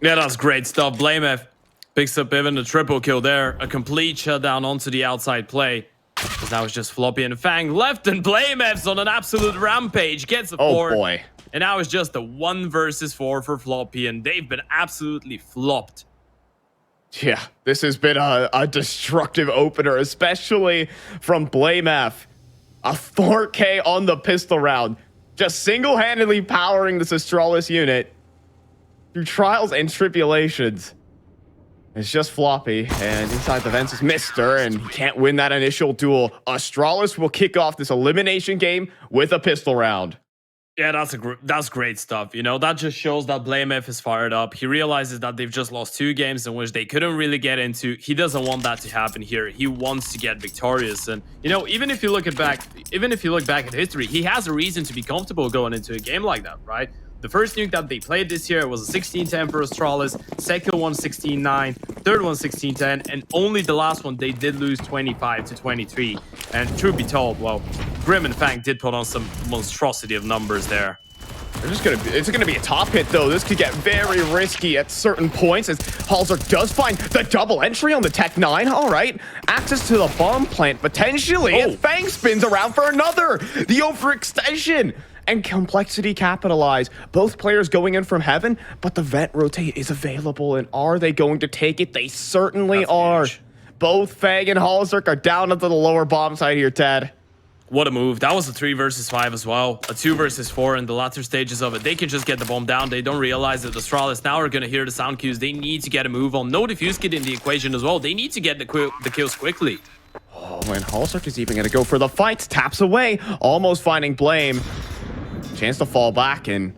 Yeah, that's great stuff. BlameF picks up even a triple kill there. A complete shutdown onto the outside play. Because now it's just Floppy and Fang left, and BlameF's on an absolute rampage. Gets a 4. Oh boy. And now it's just a 1 versus 4 for Floppy, and they've been absolutely flopped. Yeah, this has been a destructive opener, especially from BlameF. A 4K on the pistol round. Just single-handedly powering this Astralis unit through trials and tribulations. It's just Floppy, and inside the vents is Mister, and he can't win that initial duel. Astralis will kick off this elimination game with a pistol round. Yeah, that's great stuff. You know, that just shows that BlameF is fired up. He realizes that they've just lost 2 games in which they couldn't really get into. He doesn't want that to happen here. He wants to get victorious. And, you know, even if you look back at history, he has a reason to be comfortable going into a game like that, right? The first nuke that they played this year was a 16-10 for Astralis, second one 16-9, third one 16-10, and only the last one they did lose 25-23. And truth be told, well, Grim and Fang did put on some monstrosity of numbers there. It's gonna be a top hit though. This could get very risky at certain points as Halzer does find the double entry on the Tech 9. All right, access to the bomb plant potentially, and Fang spins around for another. The overextension and Complexity capitalize. Both players going in from heaven, but the vent rotate is available, and are they going to take it? They certainly are. Huge. Both Fang and Halzer are down into the lower bomb side here, Ted. What a move. That was a 3 versus 5 as well. A 2 versus 4 in the latter stages of it. They can just get the bomb down. They don't realize that the Astralis now are going to hear the sound cues. They need to get a move on. No defuse kit in the equation as well. They need to get the kills quickly. Oh, and Halzer is even going to go for the fight. Taps away, almost finding Blame. Chance to fall back, and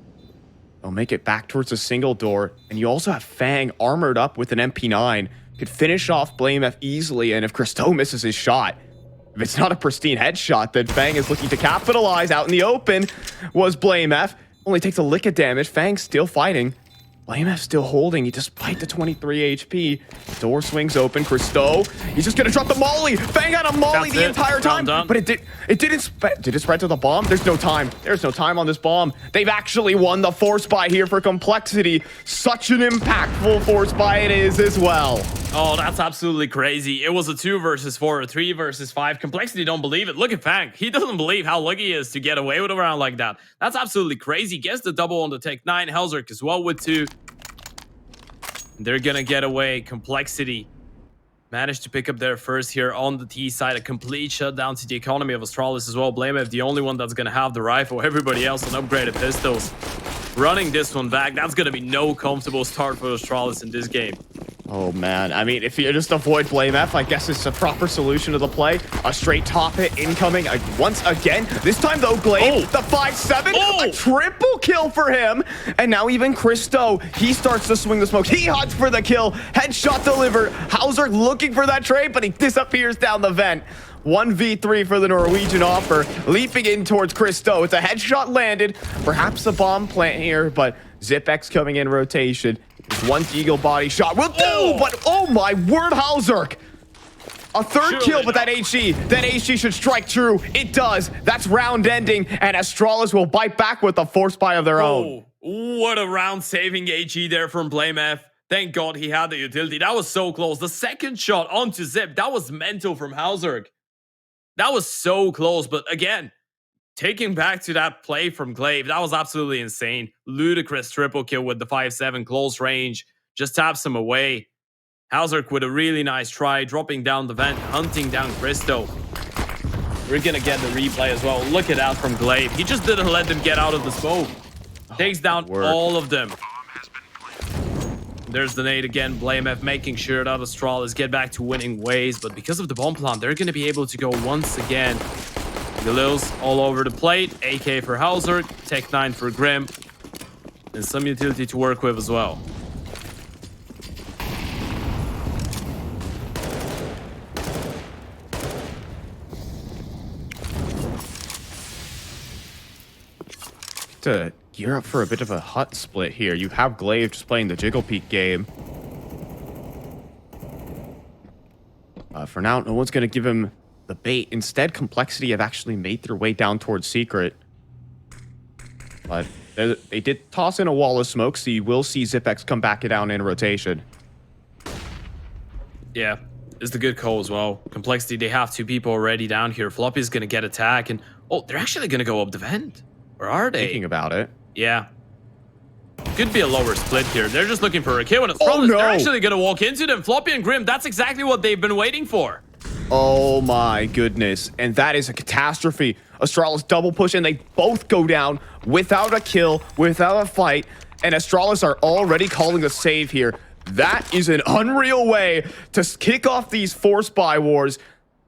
they'll make it back towards a single door. And you also have Fang armored up with an MP9. Could finish off BlameF easily, and if Christo misses his shot, if it's not a pristine headshot, then Fang is looking to capitalize. Out in the open was BlameF. Only takes a lick of damage. Fang still fighting. BlameF still holding despite the 23 HP. Door swings open. Christo, he's just gonna drop the molly. Fang had a molly the entire time, but it didn't spread to the bomb. There's no time. There's no time on this bomb. They've actually won the force buy here for Complexity. Such an impactful force buy it is as well. Oh, that's absolutely crazy. It was a 2 versus 4, a 3 versus 5. Complexity don't believe it. Look at Fang. He doesn't believe how lucky he is to get away with a round like that. That's absolutely crazy. Gets the double on the Tech 9. Halzer as well with 2. They're gonna get away. Complexity managed to pick up their first here on the T side. A complete shutdown to the economy of Astralis as well. BlameF, the only one that's gonna have the rifle. Everybody else on upgraded pistols. Running this one back. That's gonna be no comfortable start for Astralis in this game. Oh man, I mean, if you just avoid BlameF, I guess it's a proper solution to the play. A straight top hit incoming once again. This time though, Glaive, the 5-7, a triple kill for him. And now even Christo, he starts to swing the smoke. He hunts for the kill. Headshot delivered. Halzer looking for that trade, but he disappears down the vent. 1v3 for the Norwegian offer, leaping in towards Christo. It's a headshot landed, perhaps a bomb plant here, but Zipx coming in rotation. One Deagle body shot will do, but oh my word, Halzer. A third kill, but that HE should strike true. It does. That's round ending, and Astralis will bite back with a force buy of their own. What a round saving HE there from BlameF. Thank God he had the utility. That was so close. The second shot onto Zip, that was mental from Halzer. That was so close, but again, taking back to that play from Glaive, that was absolutely insane. Ludicrous triple kill with the 5-7 close range. Just taps him away. Halzer with a really nice try, dropping down the vent, hunting down Christo. We're gonna get the replay as well. Look at that from Glaive. He just didn't let them get out of the smoke. Takes down all of them. There's the nade again. BlameF making sure that Astralis get back to winning ways, but because of the bomb plant, they're gonna be able to go once again. Galils all over the plate. AK for Halzer, Tech 9 for Grim, and some utility to work with as well. To gear up for a bit of a hut split here. You have Glaive just playing the Jiggle Peak game. For now, no one's going to give him the bait. Instead, Complexity have actually made their way down towards Secret. But They did toss in a wall of smoke, so you will see Zipex come back down in rotation. Yeah, it's the good call as well. Complexity, they have 2 people already down here. Floppy's going to get attack, and oh, they're actually going to go up the vent. Where are they? Thinking about it. Yeah. Could be a lower split here. They're just looking for a kill, and it's Oh, no. they're actually going to walk into them. Floppy and Grim, that's exactly what they've been waiting for. Oh my goodness. And that is a catastrophe. Astralis double push, and they both go down without a kill, without a fight. And Astralis are already calling a save here. That is an unreal way to kick off these force buy wars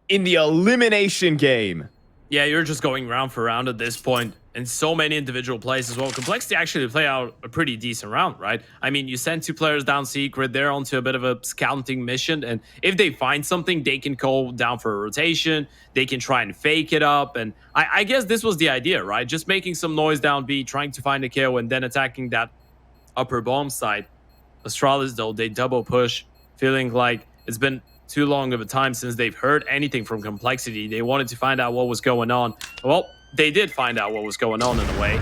in the elimination game. Yeah, you're just going round for round at this point, and so many individual plays as well. Complexity actually play out a pretty decent round, right? I mean, you send 2 players down secret, they're onto a bit of a scouting mission, and if they find something, they can go down for a rotation, they can try and fake it up, and I guess this was the idea, right? Just making some noise down B, trying to find a kill, and then attacking that upper bomb side. Astralis, though, they double push, feeling like it's been too long of a time since they've heard anything from Complexity. They wanted to find out what was going on. Well, they did find out what was going on in a way.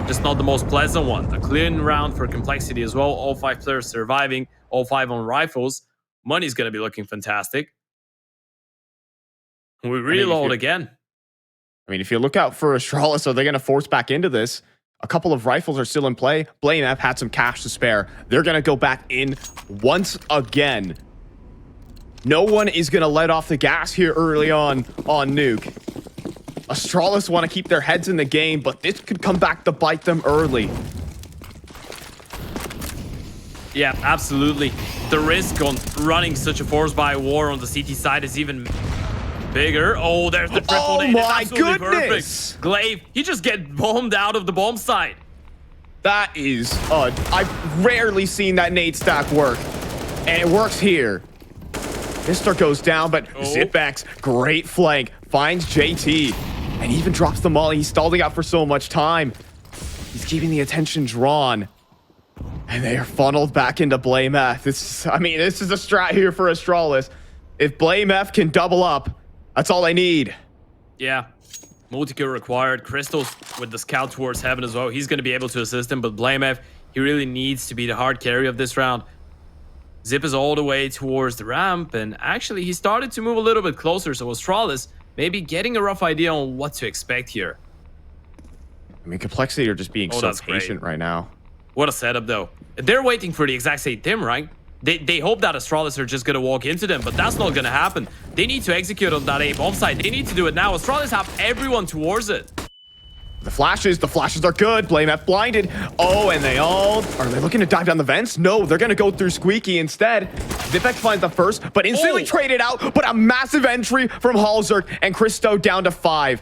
Just not the most pleasant one. A clean round for Complexity as well. All 5 players surviving. All 5 on rifles. Money's going to be looking fantastic. We reload again. I mean, if you look out for Astralis, are they going to force back into this? A couple of rifles are still in play. Blame F had some cash to spare. They're going to go back in once again. No one is going to let off the gas here early on Nuke. Astralis want to keep their heads in the game, but this could come back to bite them early. Yeah, absolutely. The risk on running such a force buy war on the CT side is even bigger. Oh, there's the triple. Oh my goodness! Perfect. Glaive, he just get bombed out of the bomb site. That is, I've rarely seen that nade stack work, and it works here. Mister goes down, but Zipex, great flank, finds JT, and even drops the molly. He's stalling out for so much time. He's keeping the attention drawn. And they are funneled back into Blame F. This is a strat here for Astralis. If Blame F can double up, that's all I need. Yeah. Multi-kill required. Crystal's with the scout towards heaven as well. He's going to be able to assist him, but Blame F, he really needs to be the hard carry of this round. Zip is all the way towards the ramp, and actually he started to move a little bit closer, so Astralis maybe getting a rough idea on what to expect here. I mean, Complexity are just being so patient right now. What a setup, though. They're waiting for the exact same thing, right? They hope that Astralis are just going to walk into them, but that's not going to happen. They need to execute on that A bomb site. They need to do it now. Astralis have everyone towards it. The flashes are good. Blame F blinded. Oh, and are they looking to dive down the vents? No, they're going to go through Squeaky instead. Zipex finds the first, but instantly traded out. But a massive entry from Halzerk, and Christo down to 5.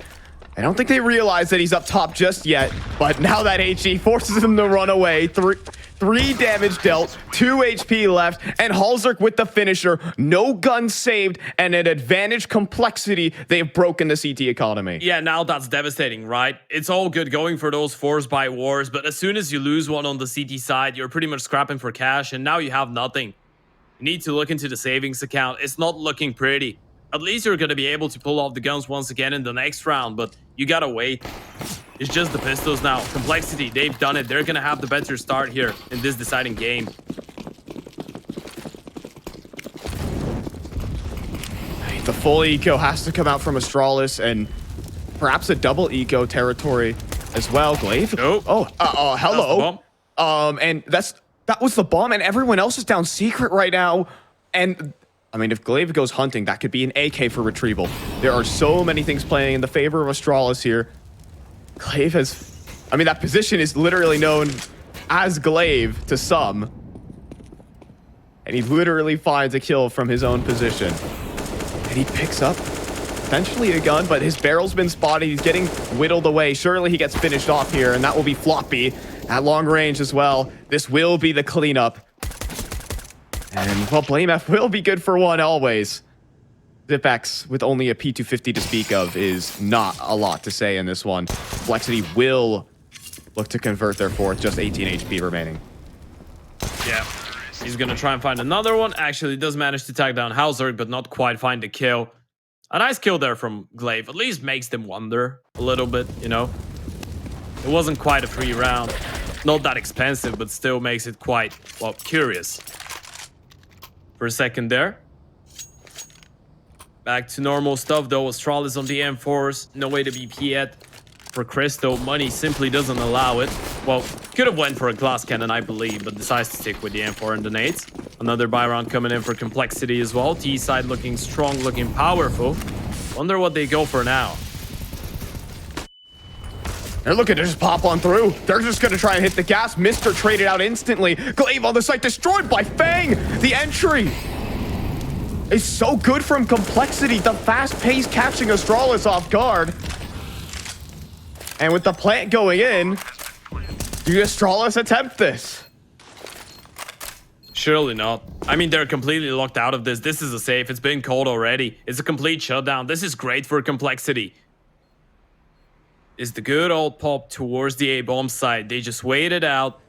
I don't think they realize that he's up top just yet, but now that HE forces him to run away. 3 damage dealt, 2 HP left, and Halzerk with the finisher. No guns saved, and an advantage Complexity. They've broken the CT economy. Yeah, now that's devastating, right? It's all good going for those force buy wars, but as soon as you lose one on the CT side, you're pretty much scrapping for cash, and now you have nothing. You need to look into the savings account. It's not looking pretty. At least you're going to be able to pull off the guns once again in the next round, but you gotta wait. It's just the pistols now. Complexity, they've done it. They're going to have the better start here in this deciding game. The full eco has to come out from Astralis, and perhaps a double eco territory as well. Glaive? Nope. Hello. And that was the bomb, and everyone else is down secret right now. And I mean, if Glaive goes hunting, that could be an AK for retrieval. There are so many things playing in the favor of Astralis here. Glaive that position is literally known as Glaive to some. And he literally finds a kill from his own position. And he picks up potentially a gun, but his barrel's been spotted. He's getting whittled away. Surely he gets finished off here, and that will be Floppy at long range as well. This will be the cleanup. And, well, Blame F will be good for one always. Zipex, with only a P250 to speak of, is not a lot to say in this one. Complexity will look to convert their 4th, just 18 HP remaining. Yeah, he's going to try and find another one. Actually, does manage to tag down Halzerk, but not quite find the kill. A nice kill there from Glaive. At least makes them wonder a little bit, you know. It wasn't quite a free round. Not that expensive, but still makes it quite, well, curious. For a second there. Back to normal stuff though. Astralis on the M4s. No way to BP yet. For Cristo, money simply doesn't allow it. Well, could have went for a glass cannon, I believe, but decides to stick with the M4 and the nades. Another buy round coming in for Complexity as well. T side looking strong, looking powerful. Wonder what they go for now. They're looking to just pop on through. They're just going to try and hit the gas. Mr. traded out instantly. Glaive on the site destroyed by Fang. The entry is so good from Complexity. The fast pace catching Astralis off guard. And with the plant going in, do Astralis attempt this? Surely not. I mean, they're completely locked out of this. This is a safe. It's been called already. It's a complete shutdown. This is great for Complexity. Is the good old pop towards the A-bomb side. They just wait it out.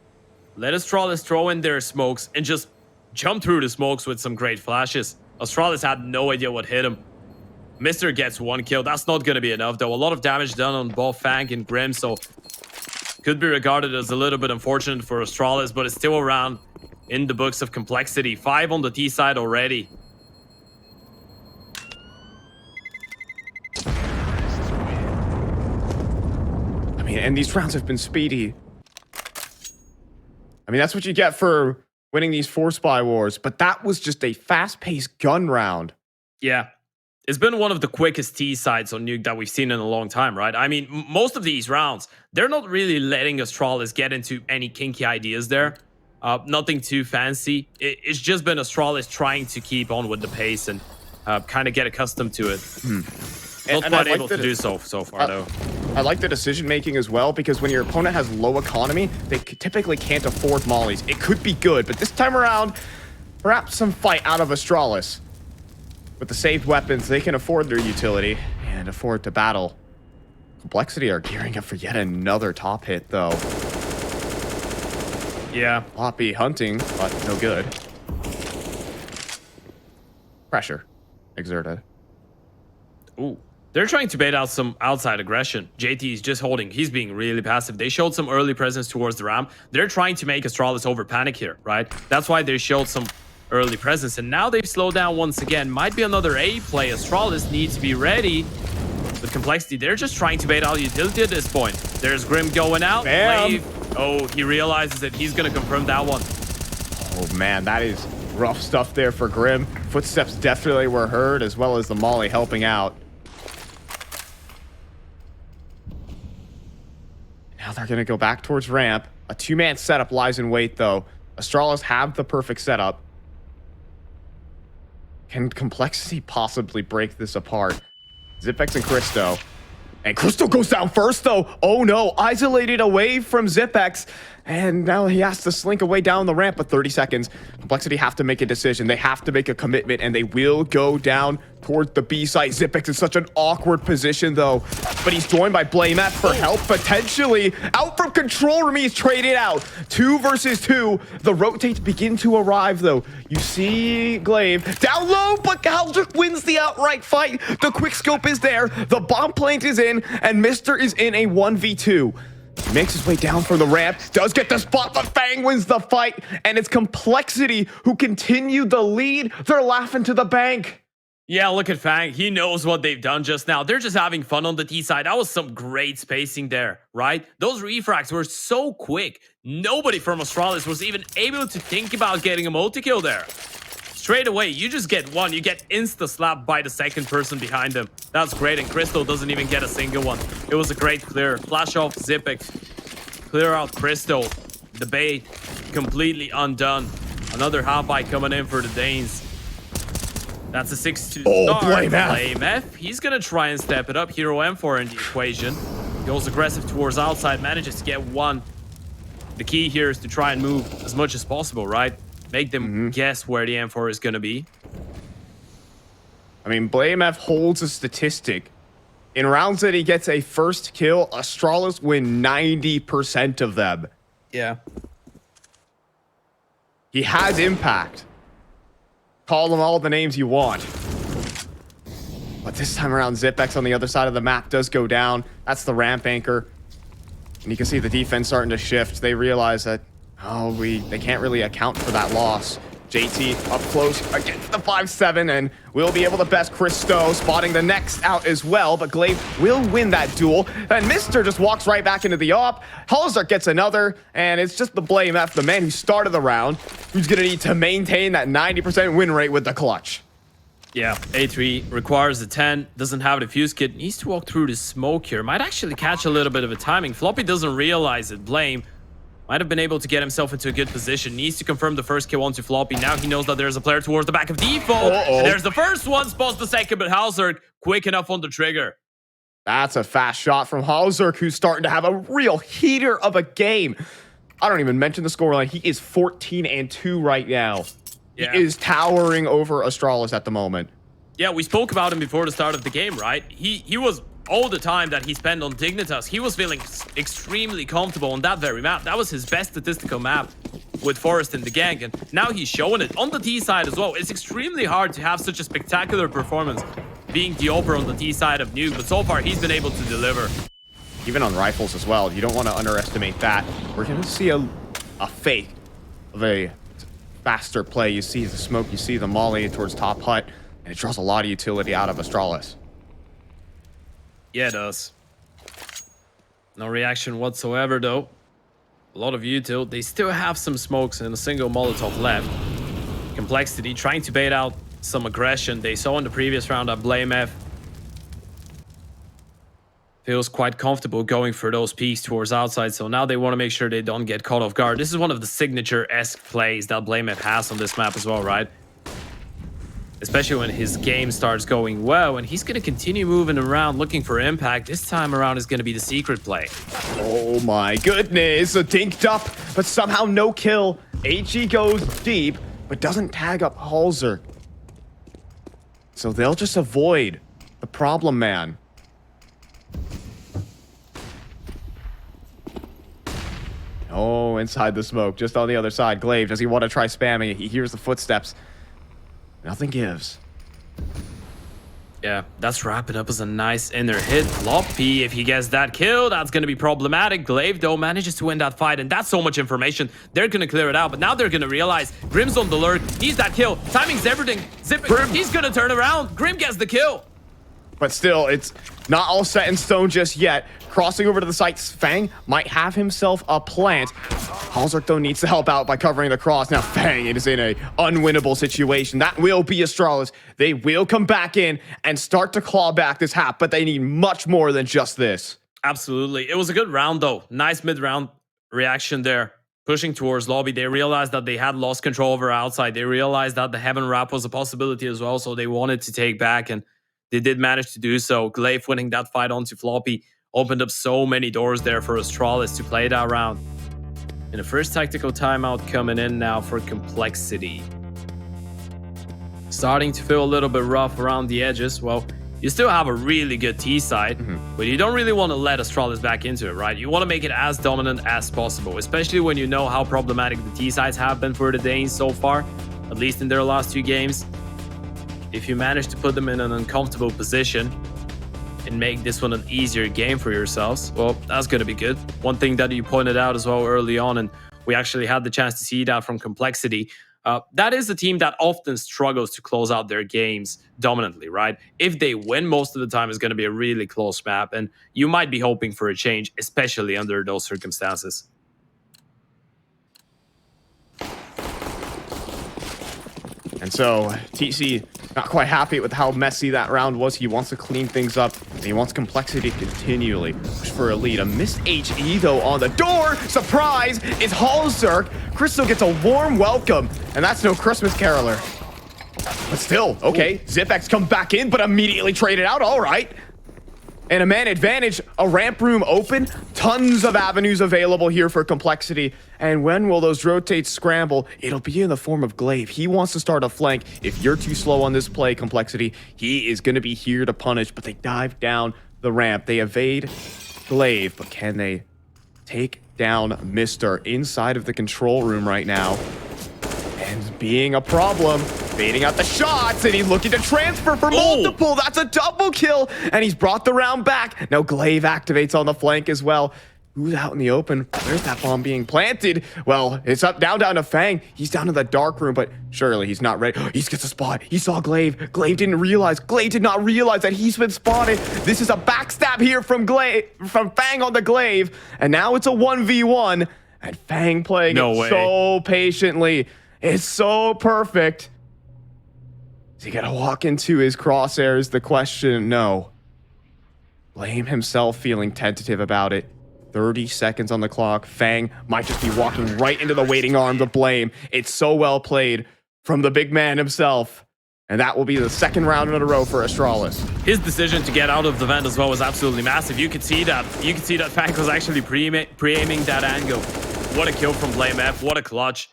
Let Astralis throw in their smokes and just jump through the smokes with some great flashes. Astralis had no idea what hit him. Mr. gets 1 kill. That's not going to be enough, though. A lot of damage done on both Fang and Grim, so could be regarded as a little bit unfortunate for Astralis, but it's still around in the books of Complexity. 5 on the T side already. I mean, and these rounds have been speedy. I mean, that's what you get for winning these 4 spy wars, but that was just a fast-paced gun round. Yeah. It's been one of the quickest T sides on Nuke that we've seen in a long time, right? I mean, most of these rounds, they're not really letting Astralis get into any kinky ideas there. Nothing too fancy. It's just been Astralis trying to keep on with the pace and kind of get accustomed to it. Not quite able to do so far, though. I like the decision-making as well, because when your opponent has low economy, they typically can't afford mollies. It could be good, but this time around, perhaps some fight out of Astralis. With the saved weapons, they can afford their utility and afford to battle. Complexity are gearing up for yet another top hit, though. Yeah. Floppy hunting, but no good. Pressure exerted. Ooh. They're trying to bait out some outside aggression. JT is just holding. He's being really passive. They showed some early presence towards the ramp. They're trying to make Astralis over panic here, right? That's why they showed some early presence, and now they've slowed down once again. Might be another A play. Astralis needs to be ready. With Complexity, they're just trying to bait out utility at this point. There's Grim going out. Oh, he realizes that he's going to confirm that one. Oh, man, that is rough stuff there for Grim. Footsteps definitely were heard, as well as the molly helping out. Now they're going to go back towards ramp. A 2-man setup lies in wait, though. Astralis have the perfect setup. Can Complexity possibly break this apart? Zipex and Cristo. And Cristo goes down first, though. Oh, no. Isolated away from Zipex. And now he has to slink away down the ramp with 30 seconds. Complexity have to make a decision. They have to make a commitment, and they will go down toward the B site. Zipex in such an awkward position, though. But he's joined by BlameF for help, potentially. Out from control room, he's traded out. 2 versus 2. The rotates begin to arrive, though. You see Glaive down low, but Galdrick wins the outright fight. The quick scope is there. The bomb plant is in, and Mr. is in a 1v2. He makes his way down from the ramp, does get the spot, but Fang wins the fight, and it's Complexity who continue the lead. They're laughing to the bank. Yeah, look at Fang. He knows what they've done just now. They're just having fun on the T side. That was some great spacing there, right? Those refracts were so quick. Nobody from Astralis was even able to think about getting a multi-kill there. Straight away, you just get one. You get insta-slapped by the second person behind him. That's great, and Cristo doesn't even get a single one. It was a great clear. Flash off Zipex. Clear out Cristo. The bait completely undone. Another half-buy coming in for the Danes. That's a 6-2 start. BlameF. He's going to try and step it up. Hero M4 in the equation. Goes aggressive towards outside. Manages to get one. The key here is to try and move as much as possible, right? Make them guess where the M4 is going to be. I mean, BlameF holds a statistic. In rounds that he gets a first kill, Astralis win 90% of them. Yeah. He has impact. Call them all the names you want. But this time around, Zipex on the other side of the map does go down. That's the ramp anchor. And you can see the defense starting to shift. They realize that, they can't really account for that loss. JT up close against the 5-7, and will be able to best Christo, spotting the next out as well, but Glaive will win that duel, and Mr. just walks right back into the op. Halzark gets another, and it's just the Blame F, the man who started the round, who's gonna need to maintain that 90% win rate with the clutch. Yeah, A3 requires a 10, doesn't have the fuse kit, needs to walk through the smoke here, might actually catch a little bit of a timing. Floppy doesn't realize it. Blame might have been able to get himself into a good position. Needs to confirm the first kill onto Floppy. Now he knows that there's a player towards the back of default. And there's the first one, spots the second, but Halzark quick enough on the trigger. That's a fast shot from Halzark, who's starting to have a real heater of a game. I don't even mention the scoreline. He is 14-2 right now. Yeah. He is towering over Astralis at the moment. Yeah, we spoke about him before the start of the game, right? He was all the time that he spent on Dignitas. He was feeling extremely comfortable on that very map. That was his best statistical map with Forest in the gank, and now he's showing it on the T side as well. It's extremely hard to have such a spectacular performance being the Oper on the T side of Nuke, but so far he's been able to deliver. Even on rifles as well. You don't want to underestimate that. We're going to see a fake of a faster play. You see the smoke, you see the molly towards top hut, and it draws a lot of utility out of Astralis. Yeah, it does. No reaction whatsoever, though. A lot of util. They still have some smokes and a single Molotov left. Complexity trying to bait out some aggression they saw in the previous round at Blame F. Feels quite comfortable going for those peaks towards outside, so now they want to make sure they don't get caught off guard. This is one of the signature-esque plays that Blame F has on this map as well, right? Especially when his game starts going well, and he's going to continue moving around looking for impact. This time around is going to be the secret play. Oh my goodness, a dinked up, but somehow no kill. HE goes deep, but doesn't tag up Halzark. So they'll just avoid the problem man. Oh, inside the smoke, just on the other side. Glaive, does he want to try spamming? He hears the footsteps. Nothing gives. Yeah, that's wrapping up as a nice inner hit. Floppy, if he gets that kill, that's going to be problematic. Glaive, though, manages to win that fight, and that's so much information. They're going to clear it out, but now they're going to realize Grim's on the lurk. Needs that kill. Timing's everything. Zip it. He's going to turn around. Grim gets the kill. But still, it's not all set in stone just yet. Crossing over to the site, Fang might have himself a plant. Halzark, though, needs to help out by covering the cross. Now, Fang is in a unwinnable situation. That will be Astralis. They will come back in and start to claw back this half, but they need much more than just this. Absolutely. It was a good round, though. Nice mid-round reaction there. Pushing towards lobby, they realized that they had lost control over outside. They realized that the Heaven Wrap was a possibility as well, so they wanted to take back, and they did manage to do so. Glaive winning that fight onto Floppy opened up so many doors there for Astralis to play that round. And the first tactical timeout coming in now for Complexity. Starting to feel a little bit rough around the edges. Well, you still have a really good T side, but you don't really want to let Astralis back into it, right? You want to make it as dominant as possible, especially when you know how problematic the T sides have been for the Danes so far, at least in their last 2 games. If you manage to put them in an uncomfortable position and make this one an easier game for yourselves, well, that's going to be good. One thing that you pointed out as well early on, and we actually had the chance to see that from Complexity, that is a team that often struggles to close out their games dominantly, right? If they win, most of the time it's going to be a really close map, and you might be hoping for a change, especially under those circumstances. And so, TC not quite happy with how messy that round was. He wants to clean things up, and he wants Complexity to continually push for a lead. A missed HE, though, on the door. Surprise! It's Halzark. Crystal gets a warm welcome, and that's no Christmas caroler. But still, okay, Zipex come back in, but immediately traded out. All right. And a man advantage, a ramp room open, tons of avenues available here for Complexity. And when will those rotates scramble? It'll be in the form of Glaive. He wants to start a flank. If you're too slow on this play, Complexity, he is going to be here to punish, but they dive down the ramp. They evade Glaive, but can they take down Mr. inside of the control room right now? And being a problem, baiting out the shots, and he's looking to transfer for multiple. That's a double kill, and he's brought the round back. Now Glaive activates on the flank as well. Who's out in the open? Where's that bomb being planted? Well, it's up, down to Fang. He's down in the dark room, but surely he's not ready. He gets a spot. He saw Glaive. Glaive didn't realize. Glaive did not realize that he's been spotted. This is a backstab here from Fang on the Glaive. And now it's a 1v1. And Fang playing so patiently. It's so perfect. Is he gonna walk into his crosshairs? The question, no. Blame himself feeling tentative about it. 30 seconds on the clock. Fang might just be walking right into the waiting arms of Blame. It's so well played from the big man himself. And that will be the second round in a row for Astralis. His decision to get out of the vent as well was absolutely massive. You could see that. You could see that Fang was actually pre-aiming that angle. What a kill from Blame F. What a clutch.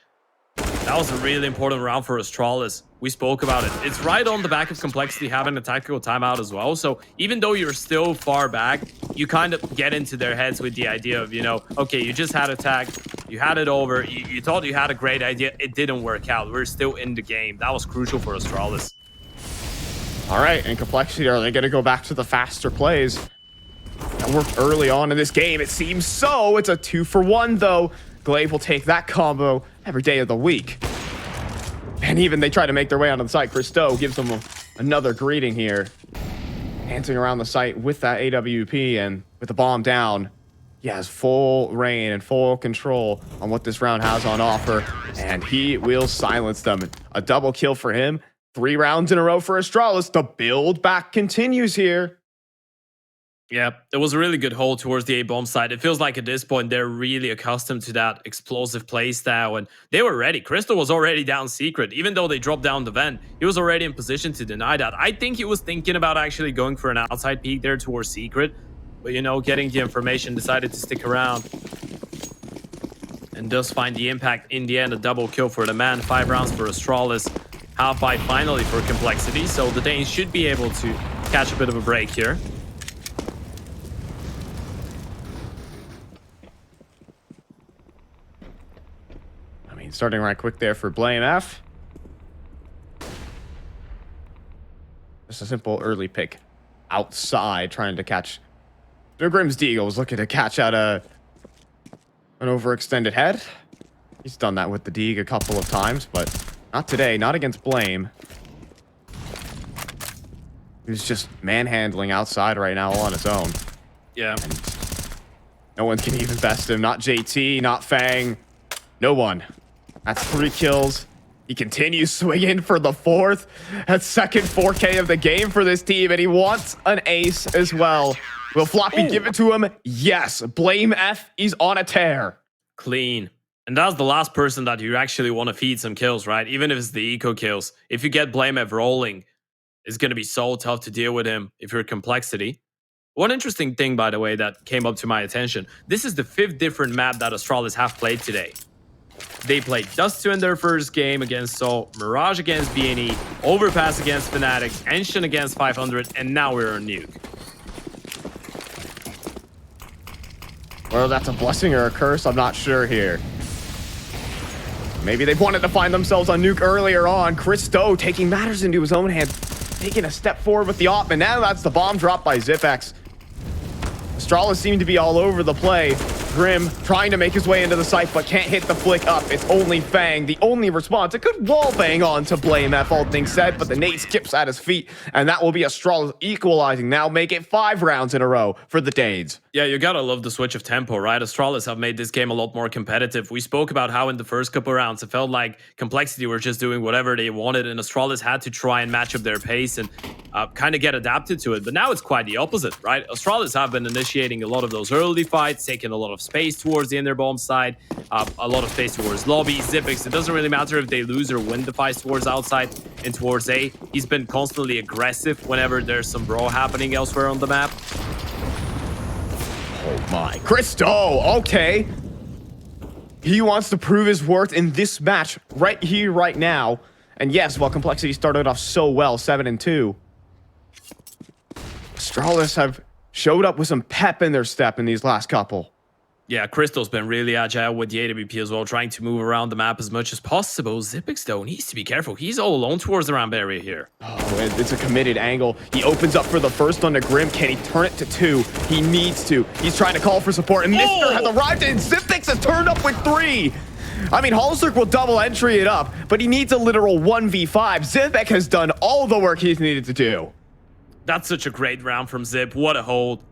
That was a really important round for Astralis. We spoke about it. It's right on the back of Complexity having a tactical timeout as well. So even though you're still far back, you kind of get into their heads with the idea of, you know, okay, you just had a tag, you had it over, you thought you had a great idea, it didn't work out. We're still in the game. That was crucial for Astralis. All right, and Complexity, are they going to go back to the faster plays? That worked early on in this game. It seems so. It's a 2-for-1, though. Glaive will take that combo every day of the week. And even they try to make their way onto the site. Christo gives them another greeting here. Dancing around the site with that AWP and with the bomb down. He has full reign and full control on what this round has on offer. And he will silence them. A double kill for him. 3 rounds in a row for Astralis. The build back continues here. Yeah, it was a really good hold towards the A-bomb side. It feels like at this point, they're really accustomed to that explosive play style, and they were ready. Crystal was already down secret. Even though they dropped down the vent, he was already in position to deny that. I think he was thinking about actually going for an outside peek there towards secret, but, you know, getting the information, decided to stick around. And does find the impact in the end. A double kill for the man. 5 rounds for Astralis. Half fight finally for Complexity, so the Danes should be able to catch a bit of a break here. Starting right quick there for Blame F. Just a simple early pick outside, trying to catch. Grim's Deagle was looking to catch out an overextended head. He's done that with the Deagle a couple of times, but not today, not against Blame. He's just manhandling outside right now all on his own. Yeah. And no one can even best him. Not JT, not Fang. No one. That's 3 kills. He continues swinging for the 4th. That's second 4K of the game for this team, and he wants an ace as well. Will Floppy give it to him? Yes. Blame F, he's on a tear. Clean. And that's the last person that you actually want to feed some kills, right? Even if it's the eco kills. If you get Blame F rolling, it's going to be so tough to deal with him if you're Complexity. One interesting thing, by the way, that came up to my attention. This is the 5th different map that Astralis have played today. They played Dust 2 in their first game against Soul, Mirage against BNE, Overpass against Fnatic, Ancient against 500, and now we're on Nuke. Well, that's a blessing or a curse, I'm not sure here. Maybe they wanted to find themselves on Nuke earlier on. Christo taking matters into his own hands, taking a step forward with the op, and now that's the bomb drop by Zipex. Astralis seemed to be all over the play. Grim trying to make his way into the site, but can't hit the flick up. It's only Fang, the only response. A good wall bang on to Blame F, all things said, but the nade skips at his feet, and that will be Astralis equalizing now, make it 5 rounds in a row for the Dades. Yeah, you gotta love the switch of tempo, right? Astralis have made this game a lot more competitive. We spoke about how in the first couple rounds, it felt like Complexity were just doing whatever they wanted, and Astralis had to try and match up their pace and kind of get adapted to it. But now it's quite the opposite, right? Astralis have been initiating a lot of those early fights, taking a lot of space towards the inner bomb side, a lot of space towards lobby, Zipex. It doesn't really matter if they lose or win the fights towards outside and towards A. He's been constantly aggressive whenever there's some brawl happening elsewhere on the map. Oh my. Christo, okay. He wants to prove his worth in this match right here, right now. And yes, while Complexity started off so well, 7-2, Astralis have showed up with some pep in their step in these last couple. Yeah, Crystal's been really agile with the AWP as well, trying to move around the map as much as possible. Xyp9x, though, needs to be careful. He's all alone towards the ramp area here. Oh, it's a committed angle. He opens up for the first on the Grim. Can he turn it to 2? He needs to. He's trying to call for support, and Mr. has arrived, and Xyp9x has turned up with 3. I mean, Halzerk will double entry it up, but he needs a literal 1v5. Xyp9x has done all the work he's needed to do. That's such a great round from Xyp. What a hold.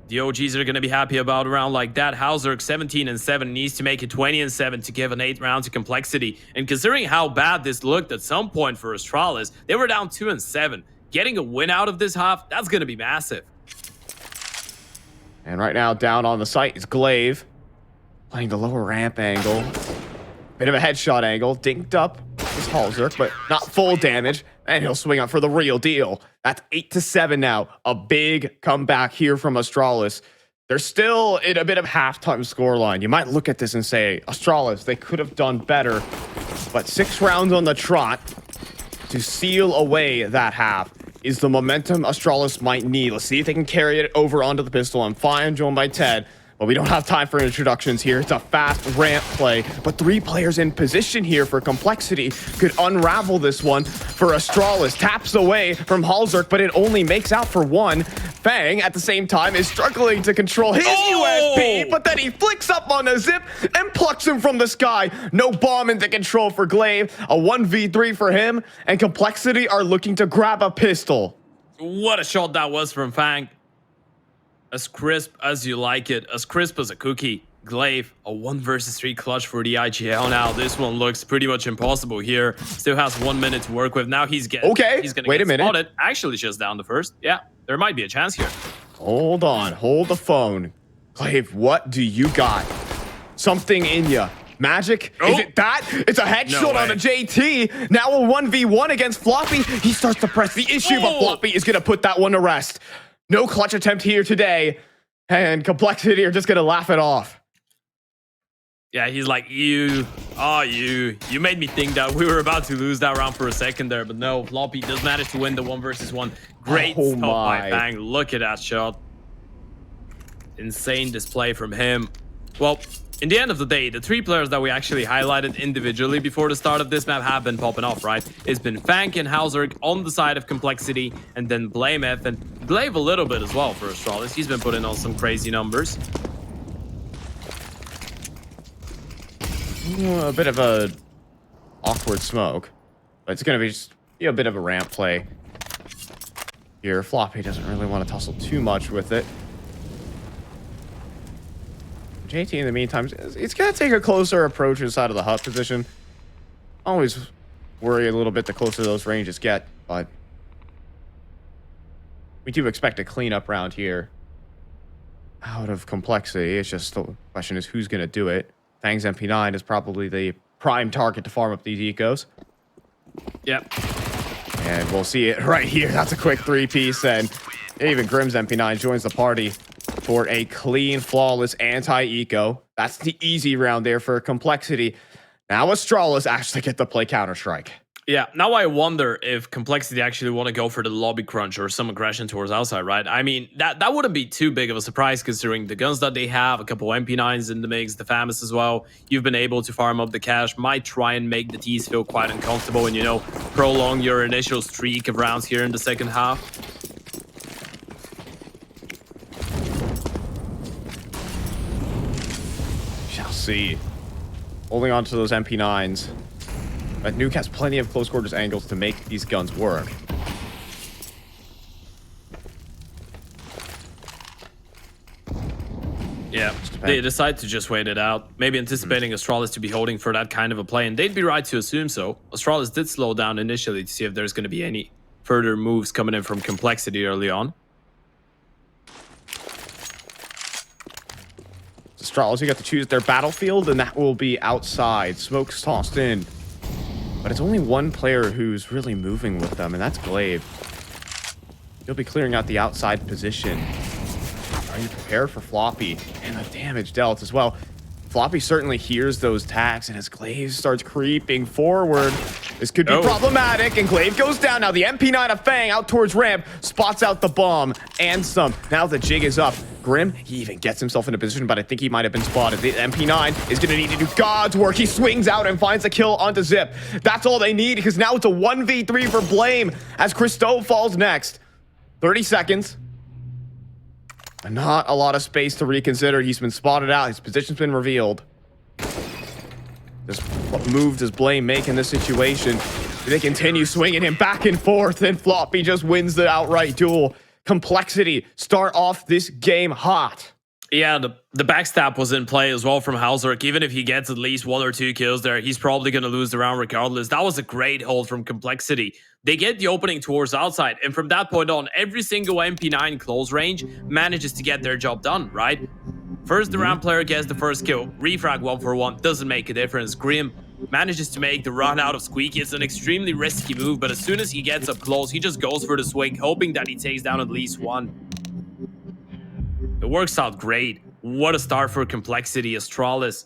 The OGs are going to be happy about a round like that. Halzerk 17-7 needs to make it 20-7 to give an 8th round to Complexity. And considering how bad this looked at some point for Astralis, they were down 2-7. Getting a win out of this half, that's going to be massive. And right now, down on the site is Glaive, playing the lower ramp angle. Bit of a headshot angle. Dinked up is Halzerk, but not full damage. And he'll swing up for the real deal. That's 8-7 now. A big comeback here from Astralis. They're still in a bit of halftime scoreline. You might look at this and say, Astralis, they could have done better. But 6 rounds on the trot to seal away that half is the momentum Astralis might need. Let's see if they can carry it over onto the pistol. I'm fine, joined by Ted. But we don't have time for introductions here. It's a fast ramp play. But 3 players in position here for Complexity could unravel this one for Astralis. Taps away from Halzerk, but it only makes out for 1. Fang, at the same time, is struggling to control his USP, but then he flicks up on a Xyp and plucks him from the sky. No bomb into control for Glaive. A 1v3 for him, and Complexity are looking to grab a pistol. What a shot that was from Fang. As crisp as you like it, as crisp as a cookie. Glaive, a 1 versus 3 clutch for the IGL now. This one looks pretty much impossible here. Still has 1 minute to work with. Now he's getting he's gonna get spotted. Actually just down the first. Yeah, there might be a chance here. Hold on, hold the phone. Glaive, what do you got? Something in ya. Magic? Is it that? It's a headshot on a JT. Now a 1v1 against Floppy. He starts to press the issue, but Floppy is gonna put that one to rest. No clutch attempt here today, and Complexity are just gonna laugh it off. Yeah, he's like, you made me think that we were about to lose that round for a second there, but no, Floppy does manage to win the 1 versus 1. Great stop by Fang. Look at that shot. Insane display from him. Well, in the end of the day, the 3 players that we actually highlighted individually before the start of this map have been popping off, right? It's been Fang and Halzerk on the side of Complexity, and then BlameF and Glaive a little bit as well for Astralis. He's been putting on some crazy numbers. A bit of a awkward smoke, but it's going to be just a bit of a ramp play here. Floppy doesn't really want to tussle too much with it. JT, in the meantime, it's going to take a closer approach inside of the hut position. Always worry a little bit the closer those ranges get, but we do expect a cleanup round here out of Complexity. It's just the question is who's going to do it. Fang's MP9 is probably the prime target to farm up these ecos. Yep. And we'll see it right here. That's a quick 3-piece, and even Grim's MP9 joins the party for a clean, flawless anti-eco. That's the easy round there for Complexity. Now Astralis actually get to play Counter-Strike. Yeah, now I wonder if Complexity actually want to go for the lobby crunch or some aggression towards outside, right? I mean, that wouldn't be too big of a surprise considering the guns that they have, a couple MP9s in the mix, the FAMAS as well. You've been able to farm up the cash, might try and make the T's feel quite uncomfortable and, you know, prolong your initial streak of rounds here in the second half. Shall see. Holding on to those MP9s. But Nuke has plenty of close quarters angles to make these guns work. Yeah, they decide to just wait it out. Maybe anticipating Astralis to be holding for that kind of a play, and they'd be right to assume so. Astralis did slow down initially to see if there's going to be any further moves coming in from Complexity early on. Astralis, you got to choose their battlefield, and that will be outside. Smoke's tossed in. But it's only 1 player who's really moving with them, and that's Glaive. He'll be clearing out the outside position. Are you prepared for Floppy? And the damage dealt as well. Floppy certainly hears those tags, and as Glaive starts creeping forward, This could be problematic, and Glaive goes down. Now the MP9 of Fang out towards ramp, spots out the bomb and some. Now the jig is up. Grim, he even gets himself in a position, but I think he might have been spotted. The MP9 is going to need to do God's work. He swings out and finds a kill onto Zip. That's all they need, because now it's a 1v3 for Blame as Christo falls next. 30 seconds. Not a lot of space to reconsider. He's been spotted out. His position's been revealed. Just what move does Blame make in this situation? They continue swinging him back and forth, and Floppy just wins the outright duel. Complexity start off this game hot. Yeah, the backstab was in play as well from Hauserk. Even if he gets at least 1 or 2 kills there, he's probably going to lose the round regardless. That was a great hold from Complexity. They get the opening towards outside, and from that point on, every single MP9 close range manages to get their job done, right? First, the round player gets the first kill. Refrag 1-for-1 doesn't make a difference. Grim manages to make the run out of Squeaky. It's an extremely risky move, but as soon as he gets up close, he just goes for the swing, hoping that he takes down at least one. It works out great. What a start for Complexity. Astralis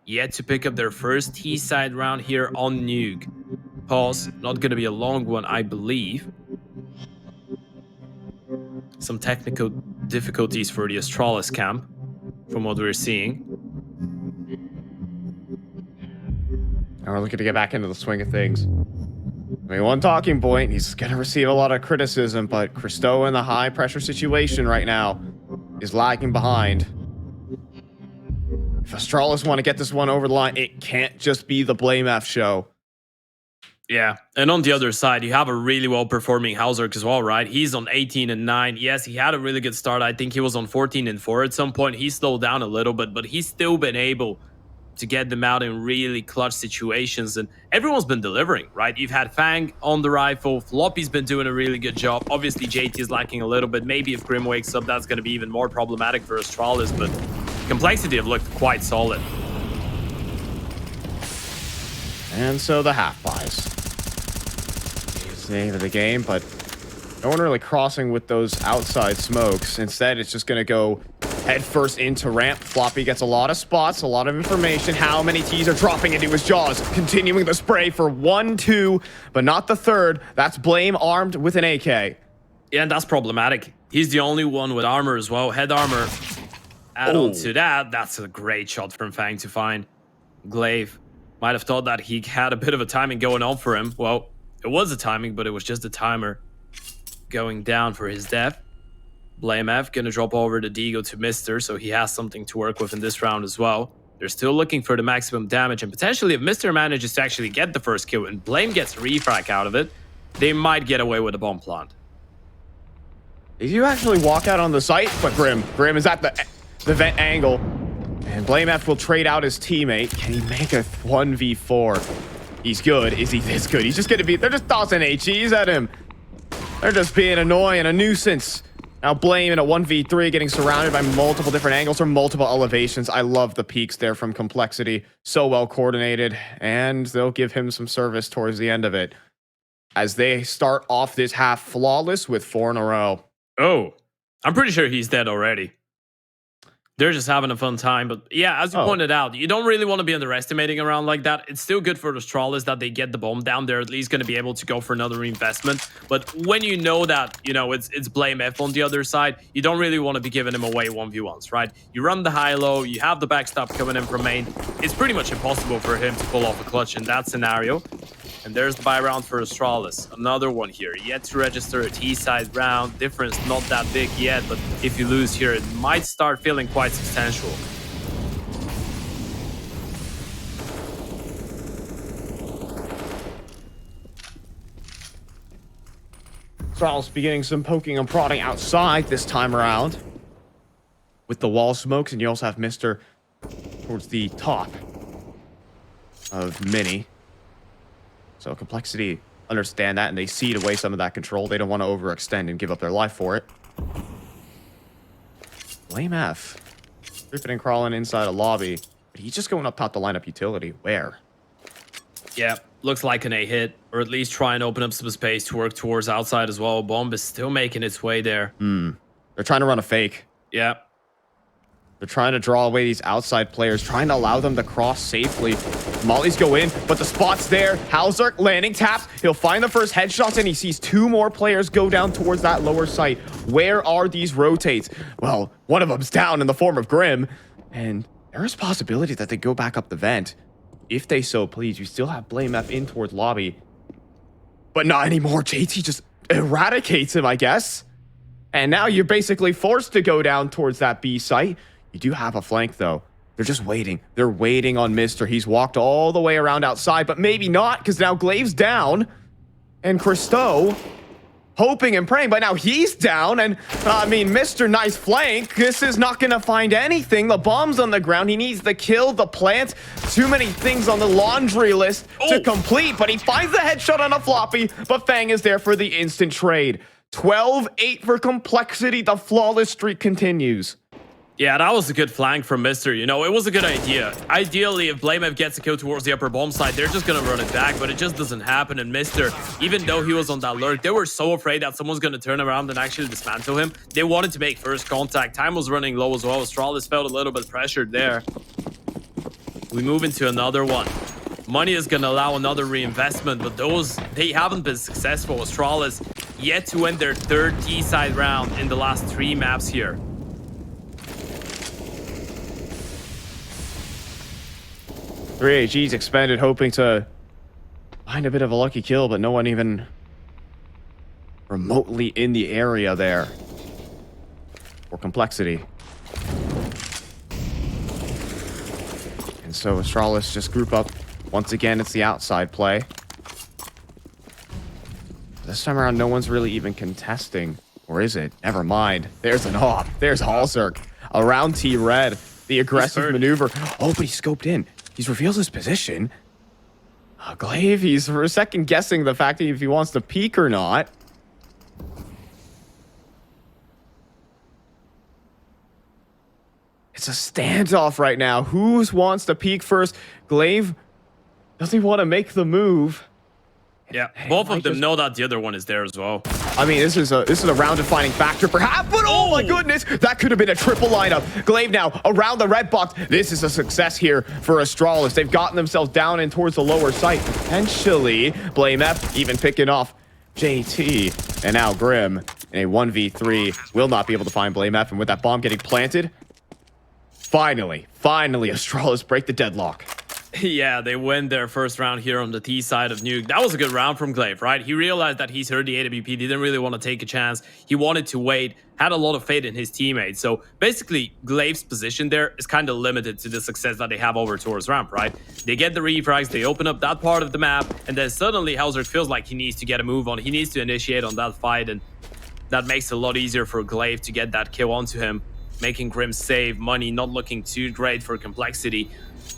yet to pick up their first T-side round here on Nuke. Pause. Not going to be a long one, I believe. Some technical difficulties for the Astralis camp, from what we're seeing. Now we're looking to get back into the swing of things. I mean, one talking point, he's going to receive a lot of criticism, but Christo in the high-pressure situation right now is lagging behind. If Astralis want to get this one over the line, it can't just be the Blame F show. Yeah, and on the other side, you have a really well-performing Hauserk as well, right? He's on 18-9. Yes, he had a really good start. I think he was on 14-4 at some point. He slowed down a little bit, but he's still been able to get them out in really clutch situations, and everyone's been delivering, right? You've had Fang on the rifle. Floppy's been doing a really good job. Obviously, JT is lacking a little bit. Maybe if Grim wakes up, that's going to be even more problematic for Astralis, but Complexity have looked quite solid. And so the half buys. It's the name of the game, but no one really crossing with those outside smokes. Instead, it's just going to go head first into ramp. Floppy gets a lot of spots, a lot of information. How many T's are dropping into his jaws? Continuing the spray for 1, 2, but not the third. That's Blame armed with an AK. Yeah, and that's problematic. He's the only one with armor as well. Head armor. Add on to that, that's a great shot from Fang to find. Glaive might have thought that he had a bit of a timing going on for him. Well, it was a timing, but it was just a timer going down for his death. Blame F gonna drop over the Deagle to Mister, so he has something to work with in this round as well. They're still looking for the maximum damage, and potentially if Mister manages to actually get the first kill and Blame gets refrac out of it, they might get away with a bomb plant. If you actually walk out on the site, but Grim is at the vent angle, and Blame F will trade out his teammate. Can he make a 1v4? He's good. Is he this good? He's just gonna be, they're just tossing HEs at him. They're just being annoying, a nuisance. Now Blame in a 1v3 getting surrounded by multiple different angles or multiple elevations. I love the peaks there from Complexity. So well coordinated, and they'll give him some service towards the end of it as they start off this half flawless with 4 in a row. Oh, I'm pretty sure he's dead already. They're just having a fun time. But yeah, as you pointed out, you don't really want to be underestimating a round like that. It's still good for the Astralis that they get the bomb down. They're at least going to be able to go for another reinvestment. But when you know that, you know, it's Blame F on the other side, you don't really want to be giving him away 1v1s, right? You run the high-low, you have the backstop coming in from main. It's pretty much impossible for him to pull off a clutch in that scenario. And there's the buy round for Astralis. Another one here. Yet to register a T-side round. Difference not that big yet, but if you lose here, it might start feeling quite substantial. Astralis beginning some poking and prodding outside this time around with the wall smokes, and you also have Mister towards the top of Mini. So Complexity understand that, and they cede away some of that control. They don't want to overextend and give up their life for it. Blame F. Creeping and crawling inside a lobby. But he's just going up top the lineup utility. Where? Yeah, looks like an A hit, or at least try and open up some space to work towards outside as well. Bomb is still making its way there. They're trying to run a fake. Yeah. They're trying to draw away these outside players, trying to allow them to cross safely. Mollies go in, but the spot's there. Halzark landing taps. He'll find the first headshots, and he sees 2 more players go down towards that lower site. Where are these rotates? Well, one of them's down in the form of Grim, and there is a possibility that they go back up the vent. If they so please, you still have Blame F in towards lobby. But not anymore. JT just eradicates him, I guess. And now you're basically forced to go down towards that B site. You do have a flank, though. They're just waiting. They're waiting on Mister. He's walked all the way around outside, but maybe not, because now Glaive's down. And Christo hoping and praying, but now he's down. And, I mean, Mister, nice flank. This is not going to find anything. The bomb's on the ground. He needs the kill, the plant. Too many things on the laundry list to complete, but he finds the headshot on a floppy, but Fang is there for the instant trade. 12-8 for Complexity. The flawless streak continues. Yeah, that was a good flank from Mister. You know, it was a good idea. Ideally, if BlameF gets a kill towards the upper bomb side, they're just going to run it back, but it just doesn't happen. And Mister, even though he was on that lurk, they were so afraid that someone's going to turn around and actually dismantle him. They wanted to make first contact. Time was running low as well. Astralis felt a little bit pressured there. We move into another one. Money is going to allow another reinvestment, but those, they haven't been successful. Astralis yet to win their 3rd T-side round in the last 3 maps here. 3 AGs expended, hoping to find a bit of a lucky kill, but no one even remotely in the area there for Complexity. And so Astralis just group up. Once again, it's the outside play. This time around, no one's really even contesting. Or is it? Never mind. There's an AWP. There's Halzark. Around T-Red. The aggressive maneuver. Oh, but he scoped in. He's revealed his position. Glaive, he's for a second guessing the fact that if he wants to peek or not. It's a standoff right now. Who wants to peek first? Glaive, does he want to make the move? Yeah, both of them know that the other one is there as well. I mean, this is a round-defining factor, perhaps, but oh my goodness, that could have been a triple lineup. Glaive now around the red box. This is a success here for Astralis. They've gotten themselves down in towards the lower site. Potentially, Blame F even picking off JT. And now Grim in a 1v3 will not be able to find Blame F. And with that bomb getting planted, finally, Astralis break the deadlock. Yeah, they win their first round here on the T side of Nuke. That was a good round from Glaive, right? He realized that he's heard the AWP, didn't really want to take a chance. He wanted to wait, had a lot of faith in his teammates. So basically, Glaive's position there is kind of limited to the success that they have over towards ramp, right? They get the refrags, they open up that part of the map, and then suddenly Halzark feels like he needs to get a move on. He needs to initiate on that fight, and that makes it a lot easier for Glaive to get that kill onto him, making Grim save money, not looking too great for Complexity.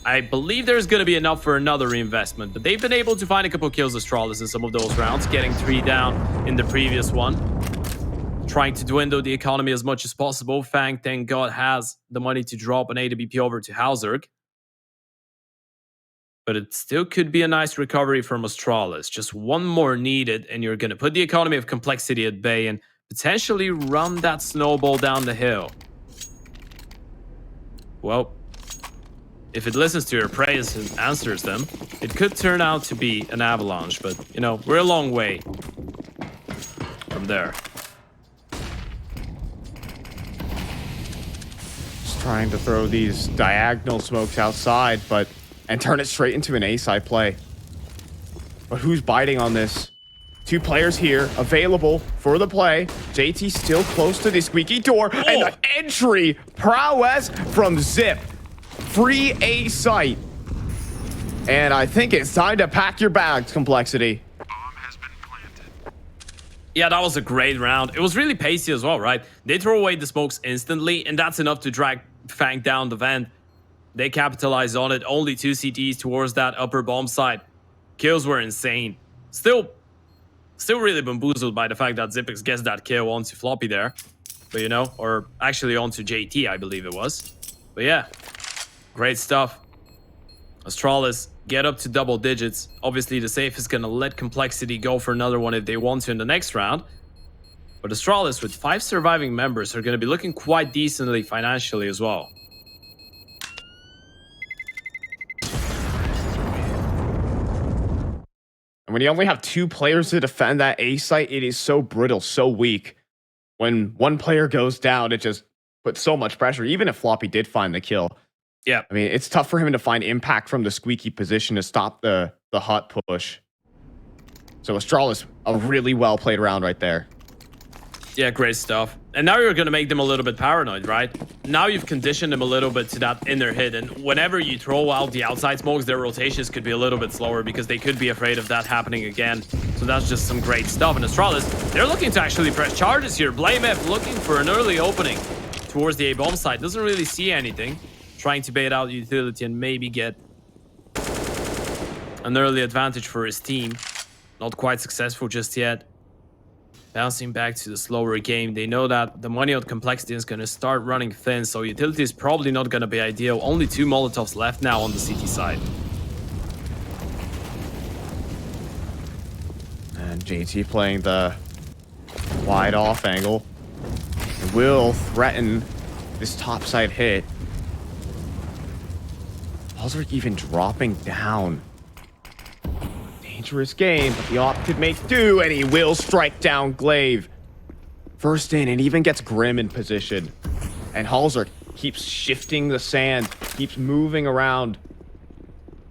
I believe there's going to be enough for another reinvestment, but they've been able to find a couple kills Astralis in some of those rounds, getting 3 down in the previous one. Trying to dwindle the economy as much as possible. Fang, thank God, has the money to drop an AWP over to Halzark. But it still could be a nice recovery from Astralis. Just one more needed, and you're going to put the economy of Complexity at bay and potentially run that snowball down the hill. Well, if it listens to your praise and answers them, it could turn out to be an avalanche, but, you know, we're a long way from there. Just trying to throw these diagonal smokes outside, and turn it straight into an A-side play. But who's biting on this? 2 players here, available for the play. JT still close to the squeaky door, and the entry prowess from Zip. Free A site. And I think it's time to pack your bags, Complexity. Bomb has been planted. Yeah, that was a great round. It was really pacey as well, right? They throw away the smokes instantly, and that's enough to drag Fang down the vent. They capitalized on it. Only 2 CTs towards that upper bomb site. Kills were insane. Still really bamboozled by the fact that Zipix gets that kill onto Floppy there. But, you know, or actually onto JT, I believe it was. But yeah. Great stuff. Astralis get up to double digits. Obviously, the safe is going to let Complexity go for another one if they want to in the next round. But Astralis, with 5 surviving members, are going to be looking quite decently financially as well. When you only have 2 players to defend that A site, it is so brittle, so weak. When one player goes down, it just puts so much pressure, even if Floppy did find the kill. Yeah. I mean, it's tough for him to find impact from the squeaky position to stop the hut push. So Astralis, a really well played round right there. Yeah, great stuff. And now you're going to make them a little bit paranoid, right? Now you've conditioned them a little bit to that inner hit. And whenever you throw out the outside smokes, their rotations could be a little bit slower because they could be afraid of that happening again. So that's just some great stuff. And Astralis, they're looking to actually press charges here. BlameF looking for an early opening towards the A-bomb side. Doesn't really see anything. Trying to bait out utility and maybe get an early advantage for his team. Not quite successful just yet. Bouncing back to the slower game. They know that the money on complexity is going to start running thin, so utility is probably not going to be ideal. Only 2 Molotovs left now on the CT side. And JT playing the wide off angle. It will threaten this topside hit. Halsrick even dropping down. Dangerous game, but the op could make do, and he will strike down Glaive. First in, and even gets Grim in position. And Halsrick keeps shifting the sand, keeps moving around.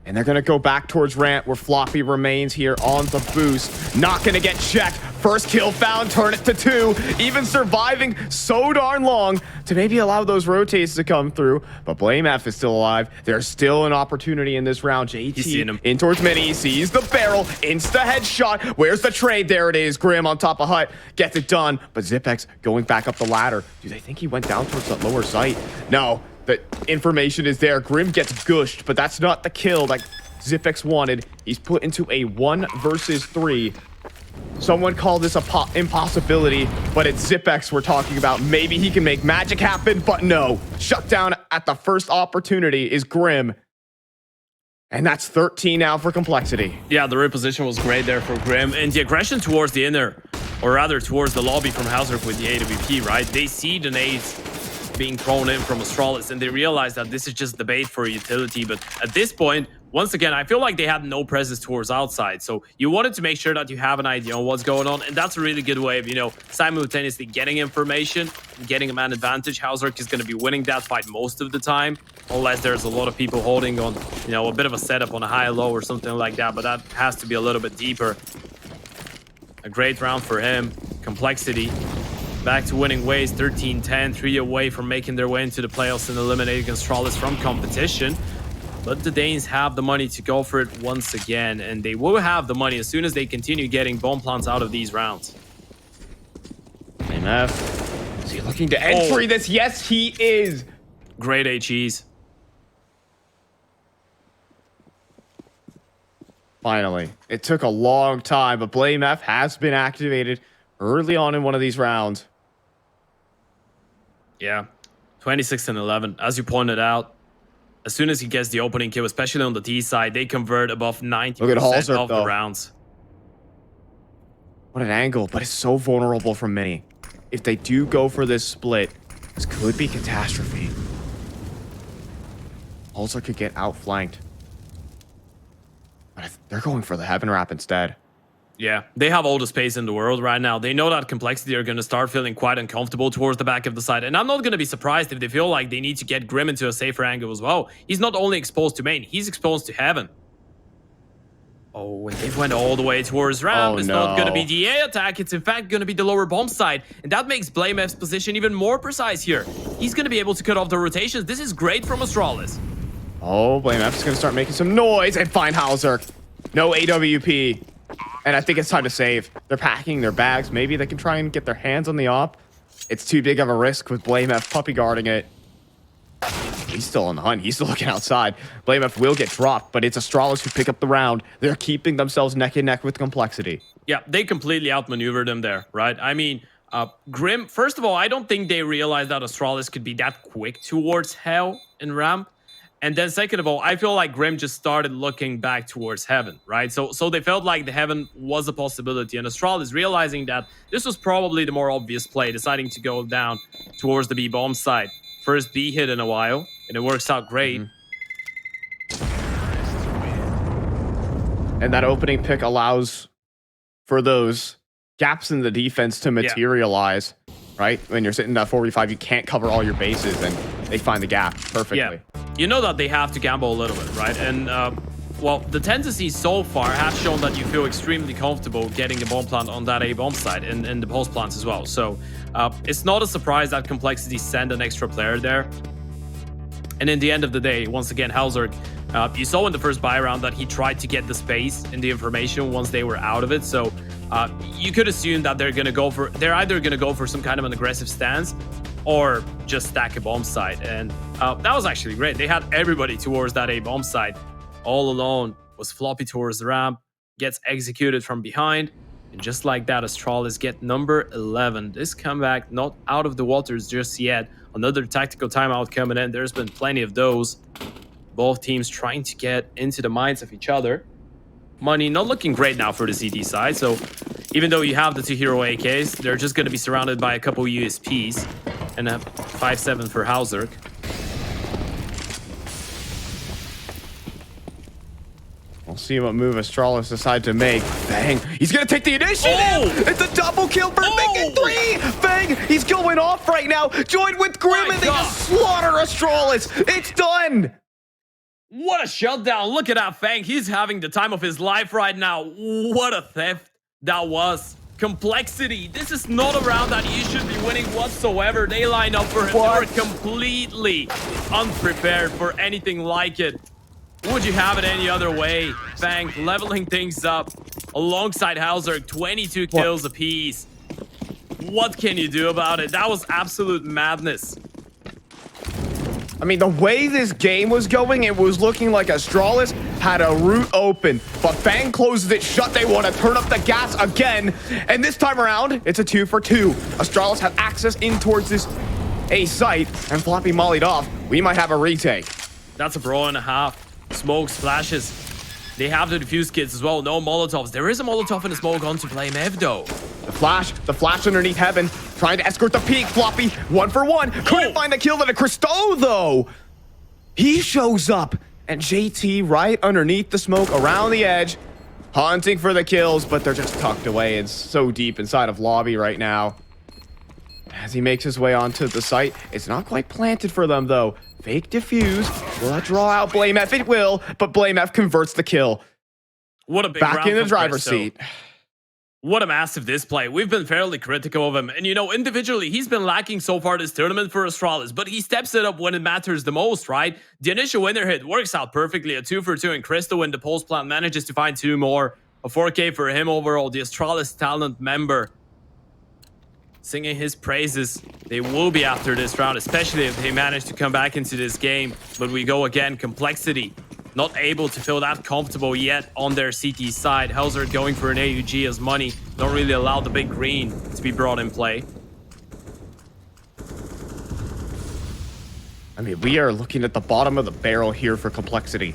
And they're going to go back towards ramp where Floppy remains here on the boost. Not going to get checked. First kill found, turn it to 2. Even surviving so darn long to maybe allow those rotates to come through. But BlameF is still alive. There's still an opportunity in this round. JT in towards Mini, sees the barrel, insta headshot. Where's the trade? There it is. Grim on top of hut, gets it done. But Zipex going back up the ladder. Do they think he went down towards that lower site? No. The information is there. Grim gets gushed, but that's not the kill that Zipex wanted. He's put into a 1 versus 3. Someone called this a impossibility, but it's Zipex we're talking about. Maybe he can make magic happen, but no. Shut down at the first opportunity is Grim. And that's 13 now for complexity. Yeah, the reposition was great there for Grim. And the aggression towards the inner, or rather towards the lobby from Halsrick with the AWP, right? They see the nades being thrown in from Astralis, and they realize that this is just the bait for utility. But at this point, once again, I feel like they had no presence towards outside. So you wanted to make sure that you have an idea on what's going on, and that's a really good way of, you know, simultaneously getting information, getting a man advantage. Halsrick is going to be winning that fight most of the time, unless there's a lot of people holding on, you know, a bit of a setup on a high-low or something like that, but that has to be a little bit deeper. A great round for him. Complexity back to winning ways, 13-10, 3 away from making their way into the playoffs and eliminating Astralis from competition. But the Danes have the money to go for it once again, and they will have the money as soon as they continue getting bomb plants out of these rounds. MF, is he looking to entry this? Yes, he is. Great HEs. Finally, it took a long time, but BlameF has been activated early on in one of these rounds. Yeah, 26-11, as you pointed out. As soon as he gets the opening kill, especially on the T side, they convert above 90% of the rounds. What an angle, but it's so vulnerable from Mini. If they do go for this split, this could be catastrophe. Also could get outflanked. But they're going for the Heaven Wrap instead. Yeah, they have all the space in the world right now. They know that complexity are going to start feeling quite uncomfortable towards the back of the side. And I'm not going to be surprised if they feel like they need to get Grim into a safer angle as well. He's not only exposed to main, he's exposed to Heaven. Oh, and they went all the way towards ramp. It's not going to be the A attack. It's in fact going to be the lower bomb side. And that makes BlameF's position even more precise here. He's going to be able to cut off the rotations. This is great from Astralis. Oh, BlameF's going to start making some noise and find Halsrick. No AWP. And I think it's time to save. They're packing their bags. Maybe they can try and get their hands on the op. It's too big of a risk with BlameF puppy guarding it. He's still on the hunt. He's still looking outside. BlameF will get dropped, but it's Astralis who pick up the round. They're keeping themselves neck and neck with complexity. Yeah, they completely outmaneuvered them there, right? I mean, Grim, first of all, I don't think they realized that Astralis could be that quick towards Hell and ramp. And then second of all, I feel like Grim just started looking back towards Heaven, right? So they felt like the Heaven was a possibility. And Astralis realizing that this was probably the more obvious play, deciding to go down towards the B-bomb side. First B hit in a while, and it works out great. And that opening pick allows for those gaps in the defense to materialize, right? When you're sitting in that 4v5, you can't cover all your bases, and they find the gap perfectly. Yeah. You know that they have to gamble a little bit, right? And, well, the tendencies so far have shown that you feel extremely comfortable getting the bomb plant on that A bomb side and the post plants as well. So it's not a surprise that Complexity sent an extra player there. And in the end of the day, once again, Halzerg, you saw in the first buy round that he tried to get the space and the information once they were out of it. So you could assume that they're either going to go for some kind of an aggressive stance or just stack a bomb site. And that was actually great. They had everybody towards that A bomb site. All alone was Floppy towards the ramp, gets executed from behind. And just like that, Astralis get number 11. This comeback not out of the waters just yet. Another tactical timeout coming in. There's been plenty of those. Both teams trying to get into the minds of each other. Money not looking great now for the CT side. So even though you have the 2 hero AKs, they're just going to be surrounded by a couple USPs. And a 5-7 for Halzerg. We'll see what move Astralis decide to make. Fang, he's gonna take the initiative! Oh! It's a double kill for making 3! Fang, he's going off right now, joined with Grim, and they just slaughter Astralis! It's done! What a shutdown. Look at that Fang. He's having the time of his life right now. What a theft that was. Complexity. This is not a round that you should be winning whatsoever. They line up for him. What? They were completely unprepared for anything like it. Would you have it any other way? Fang leveling things up alongside Halzerg, 22 kills apiece. What can you do about it? That was absolute madness. I mean, the way this game was going, it was looking like Astralis had a route open, but Fang closes it shut. They want to turn up the gas again, and this time around, it's a 2 for 2. Astralis have access in towards this A site, and Floppy mollied off. We might have a retake. That's a bro and a half. Smokes, flashes. They have the defuse kits as well. No Molotovs. There is a Molotov and a smoke on to play Mev though. The flash underneath heaven, trying to escort the peak. Floppy, 1 for 1. Couldn't find the kill to the Christo though. He shows up, and JT right underneath the smoke around the edge, hunting for the kills, but they're just tucked away. It's so deep inside of lobby right now. As he makes his way onto the site, it's not quite planted for them though. Fake defuse. Will that draw out Blame F? It will, but Blame F converts the kill. What a big Back round in the from driver's Christo. seat. What a massive display. We've been fairly critical of him. And you know, individually, he's been lacking so far this tournament for Astralis, but he steps it up when it matters the most, right? The initial winner hit works out perfectly. A 2 for 2 and Christo in the post plant manages to find 2 more. A 4K for him overall, the Astralis talent member. Singing his praises. They will be after this round, especially if they manage to come back into this game. But we go again, Complexity. Not able to feel that comfortable yet on their CT side. Halzerg going for an AUG as money. Don't really allow the big green to be brought in play. I mean, we are looking at the bottom of the barrel here for Complexity.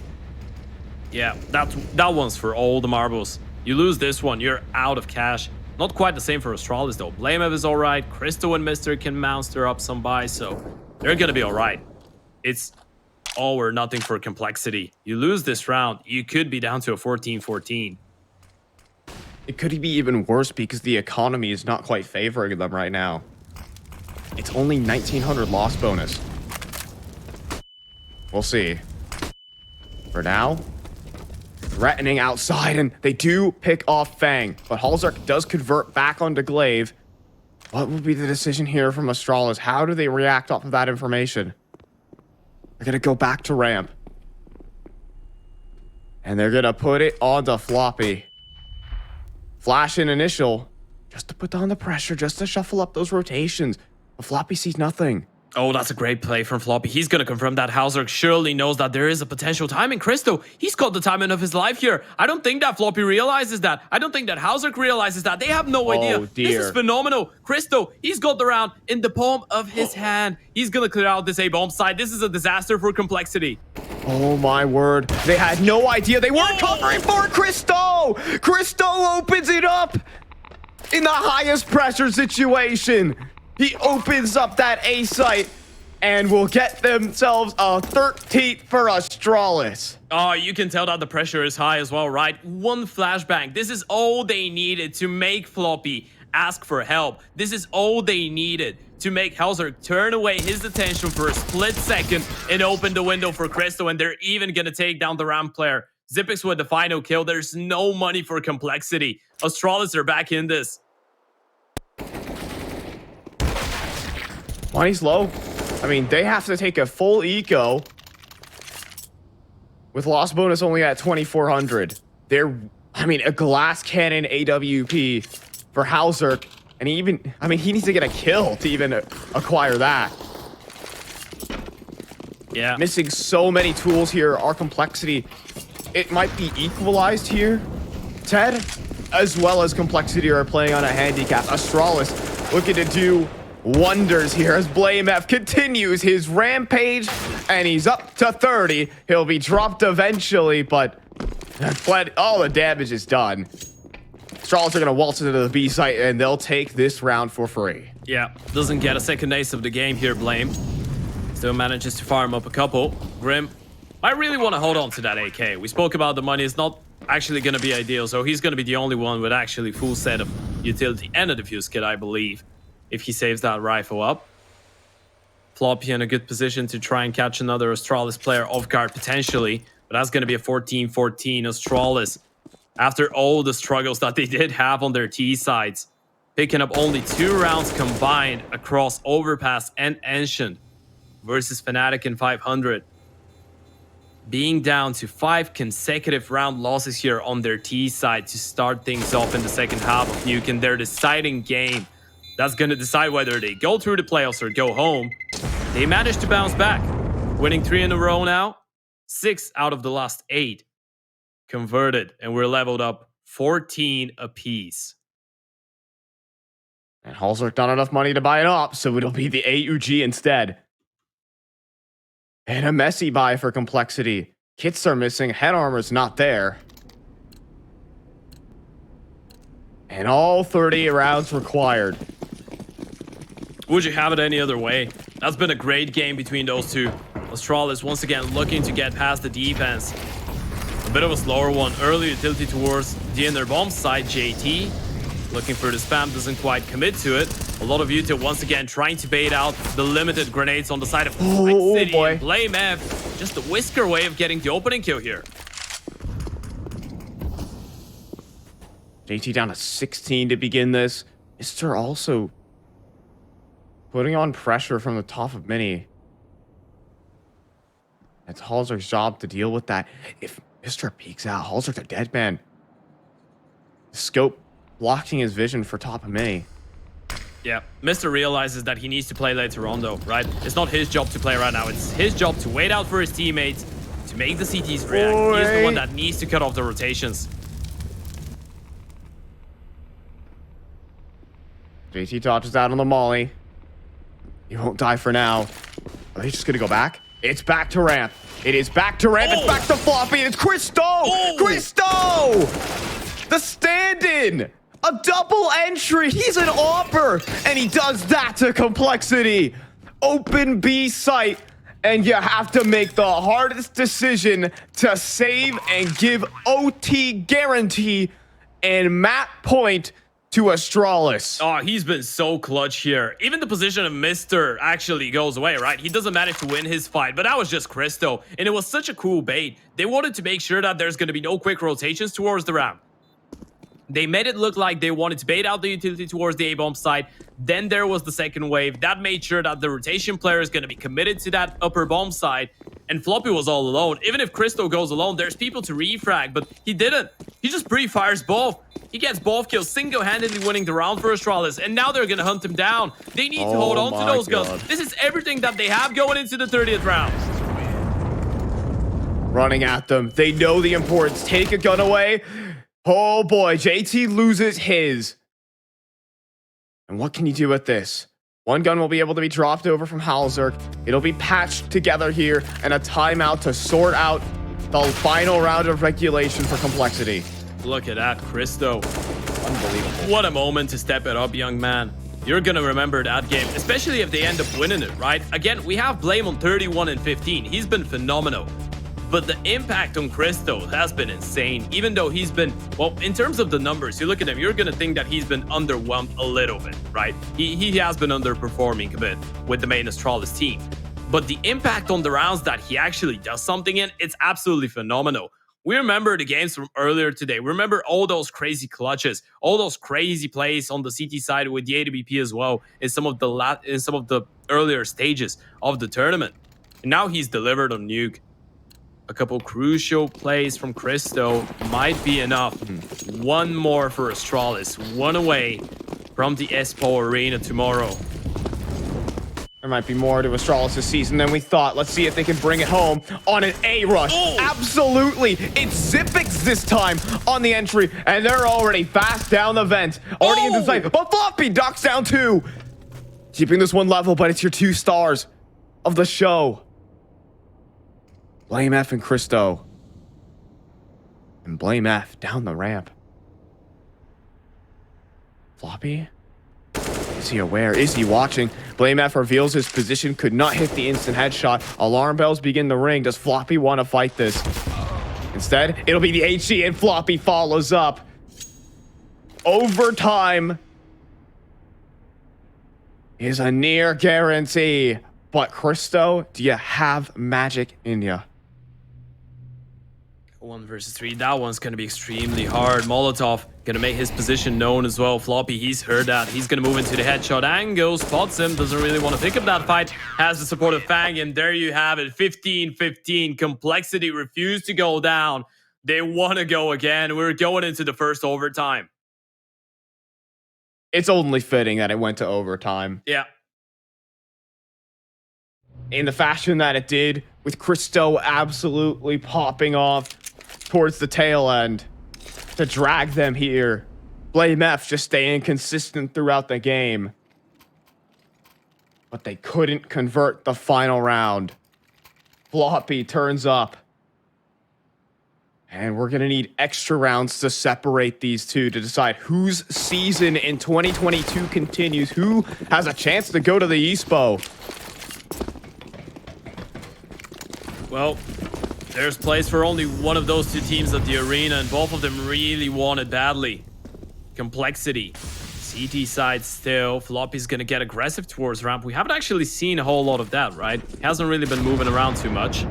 Yeah, that one's for all the marbles. You lose this one, you're out of cash. Not quite the same for Astralis though. Blamev is alright. Christo and Mister can monster up some buys, so they're gonna be alright. It's all or nothing for Complexity. You lose this round, you could be down to a 14-14. It could be even worse because the economy is not quite favoring them right now. It's only 1900 loss bonus. We'll see. For now, threatening outside, and they do pick off Fang, but Halzerg does convert back onto Glaive. What would be the decision here from Astralis? How do they react off of that information? They're gonna go back to ramp. And they're gonna put it onto Floppy. Flash in initial, just to put down the pressure, just to shuffle up those rotations. But Floppy sees nothing. Oh, that's a great play from Floppy. He's going to confirm that Halzerg surely knows that there is a potential time in Christo. He's got the timing of his life here. I don't think that Floppy realizes that. I don't think that Halzerg realizes that. They have no idea. Dear. This is phenomenal. Christo, he's got the round in the palm of his hand. He's going to clear out this A-bomb side. This is a disaster for Complexity. Oh my word. They had no idea. They weren't covering for Christo. Christo opens it up in the highest pressure situation. He opens up that A site. and will get themselves a 13th for Astralis. Oh, you can tell that the pressure is high as well, right? One flashbang. This is all they needed to make Floppy ask for help. This is all they needed to make Hauser turn away his attention for a split second and open the window for Crystal, and they're even gonna take down the ramp player. Zipix with the final kill. There's no money for complexity. Astralis are back in this. Money's low. I mean, they have to take a full eco with loss bonus only at 2,400. They're, I mean, a glass cannon AWP for Hauser. And he even, I mean, he needs to get a kill to even acquire that. Yeah. Missing so many tools here. Our complexity, it might be equalized here. Ted, as well as complexity, are playing on a handicap. Astralis looking to do wonders here as BlameF continues his rampage, and he's up to 30. He'll be dropped eventually, but all the damage is done. Astralis are going to waltz into the B site, and they'll take this round for free. Yeah, doesn't get a second ace of the game here, Blame. Still manages to farm up a couple. Grim, I really want to hold on to that AK. We spoke about the money. It's not actually going to be ideal, so he's going to be the only one with actually full set of utility and a defuse kit, I believe, if he saves that rifle up. Floppy in a good position to try and catch another Astralis player off guard potentially, but that's going to be a 14-14 Astralis. After all the struggles that they did have on their T sides, picking up only 2 rounds combined across Overpass and Ancient versus Fnatic and 500. Being down to 5 consecutive round losses here on their T side to start things off in the second half of Nuke in their deciding game. That's going to decide whether they go through the playoffs or go home. They managed to bounce back, winning 3 in a row now. 6 out of the last 8 converted, and we're leveled up 14 apiece. And Hauser not enough money to buy it up, so it'll be the AUG instead. And a messy buy for complexity. Kits are missing, head armor's not there. And all 30 rounds required. Would you have it any other way? That's been a great game between those two. Astralis once again looking to get past the defense. A bit of a slower one. Early utility towards the inner bomb side. JT looking for the spam, doesn't quite commit to it. A lot of util once again trying to bait out the limited grenades on the side of White City. Boy. And BlameF just a whisker way of getting the opening kill here. JT down to 16 to begin this. Mr. also putting on pressure from the top of mini. It's Hauser's job to deal with that. If Mr. peeks out, Hauser's a dead man. Scope blocking his vision for top of mini. Yeah, Mr. realizes that he needs to play later on though, right? It's not his job to play right now. It's his job to wait out for his teammates, to make the CTs react. He's the one that needs to cut off the rotations. JT dodges out on the molly. He won't die for now. Are they just gonna go back? It's back to ramp. It is back to ramp. It's back to Floppy. It's Cristo! Cristo! The stand-in! A double entry! He's an AWPer! And he does that to complexity. Open B site. And you have to make the hardest decision to save and give OT guarantee and map point to Astralis. Oh, he's been so clutch here. Even the position of Mr. actually goes away, right? He doesn't manage to win his fight, but that was just Cristo. And it was such a cool bait. They wanted to make sure that there's going to be no quick rotations towards the ramp. They made it look like they wanted to bait out the utility towards the A-bomb side. Then there was the second wave. That made sure that the rotation player is going to be committed to that upper bomb side. And Floppy was all alone. Even if Cristo goes alone, there's people to refrag, but he didn't. He just pre-fires both. He gets both kills, single-handedly winning the round for Astralis. And now they're going to hunt him down. They need to hold on to those guns. This is everything that they have going into the 30th round. Running at them. They know the importance. Take a gun away. Oh boy, JT loses his. And what can you do with this? One gun will be able to be dropped over from Hauser. It'll be patched together here, and a timeout to sort out the final round of regulation for complexity. Look at that, Cristo. Unbelievable. What a moment to step it up, young man. You're gonna remember that game, especially if they end up winning it, right? Again, we have Blame on 31 and 15. He's been phenomenal. But the impact on Cristo has been insane, even though he's been, well, in terms of the numbers, you look at him, you're going to think that he's been underwhelmed a little bit, right? He has been underperforming a bit with the main Astralis team. But the impact on the rounds that he actually does something in, it's absolutely phenomenal. We remember the games from earlier today. We remember all those crazy clutches, all those crazy plays on the CT side with the AWP as well in some of the earlier stages of the tournament. And now he's delivered on Nuke. A couple crucial plays from Cristo might be enough. One more for Astralis. One away from the Espoo arena tomorrow. There might be more to Astralis this season than we thought. Let's see if they can bring it home on an A rush. Oh. Absolutely. It's Zipix this time on the entry, and they're already fast down the vent. Already in the sight. But Floppy ducks down 2. Keeping this one level, but it's your 2 stars of the show. Blame F and Cristo. And Blame F down the ramp. Floppy? Is he aware? Is he watching? Blame F reveals his position, could not hit the instant headshot. Alarm bells begin to ring. Does Floppy want to fight this? Instead, it'll be the HE and Floppy follows up. Overtime is a near guarantee. But Cristo, do you have magic in ya? 1 versus 3. That one's going to be extremely hard. Molotov going to make his position known as well. Floppy, he's heard that. He's going to move into the headshot angle. Spots him. Doesn't really want to pick up that fight. Has the support of Fang. And there you have it. 15-15. Complexity refused to go down. They want to go again. We're going into the first overtime. It's only fitting that it went to overtime. Yeah. In the fashion that it did, with Cristo absolutely popping off towards the tail end to drag them here. Blame F just staying consistent throughout the game. But they couldn't convert the final round. Floppy turns up. And we're going to need extra rounds to separate these two to decide whose season in 2022 continues, who has a chance to go to the Espoo. Well, there's place for only one of those 2 teams at the arena, and both of them really want it badly. Complexity. CT side still. Floppy's gonna get aggressive towards ramp. We haven't actually seen a whole lot of that, right? He hasn't really been moving around too much.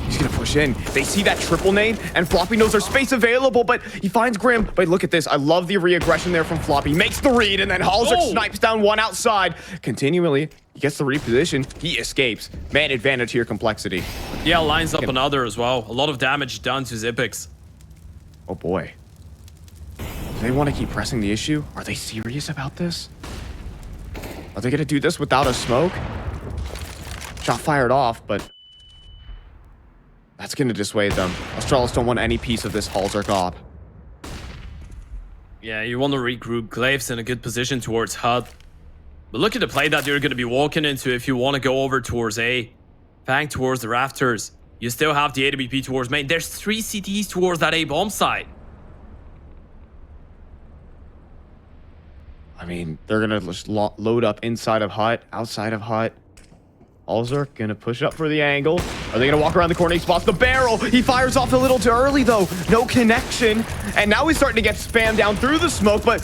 He's gonna push in. They see that triple nade, and Floppy knows there's space available, but he finds Grim. But look at this. I love the re-aggression there from Floppy. Makes the read, and then Halzer snipes down 1 outside. Continually, he gets the reposition. He escapes. Man advantage here, Complexity. Yeah, lines up another as well. A lot of damage done to Zipix. Oh boy. Do they want to keep pressing the issue? Are they serious about this? Are they gonna do this without a smoke? Shot fired off, but that's gonna dissuade them. Astralis don't want any piece of this Halzer op. Yeah, you want to regroup. Glaive's in a good position towards HUD. But look at the play that you're going to be walking into if you want to go over towards A. Fang towards the rafters. You still have the AWP towards main. There's 3 CTs towards that A bomb site. I mean, they're gonna just load up inside of hut, outside of hut. Halzer gonna push up for the angle. Are they gonna walk around the corner? He spots the barrel. He fires off a little too early though. No connection. And now he's starting to get spammed down through the smoke, but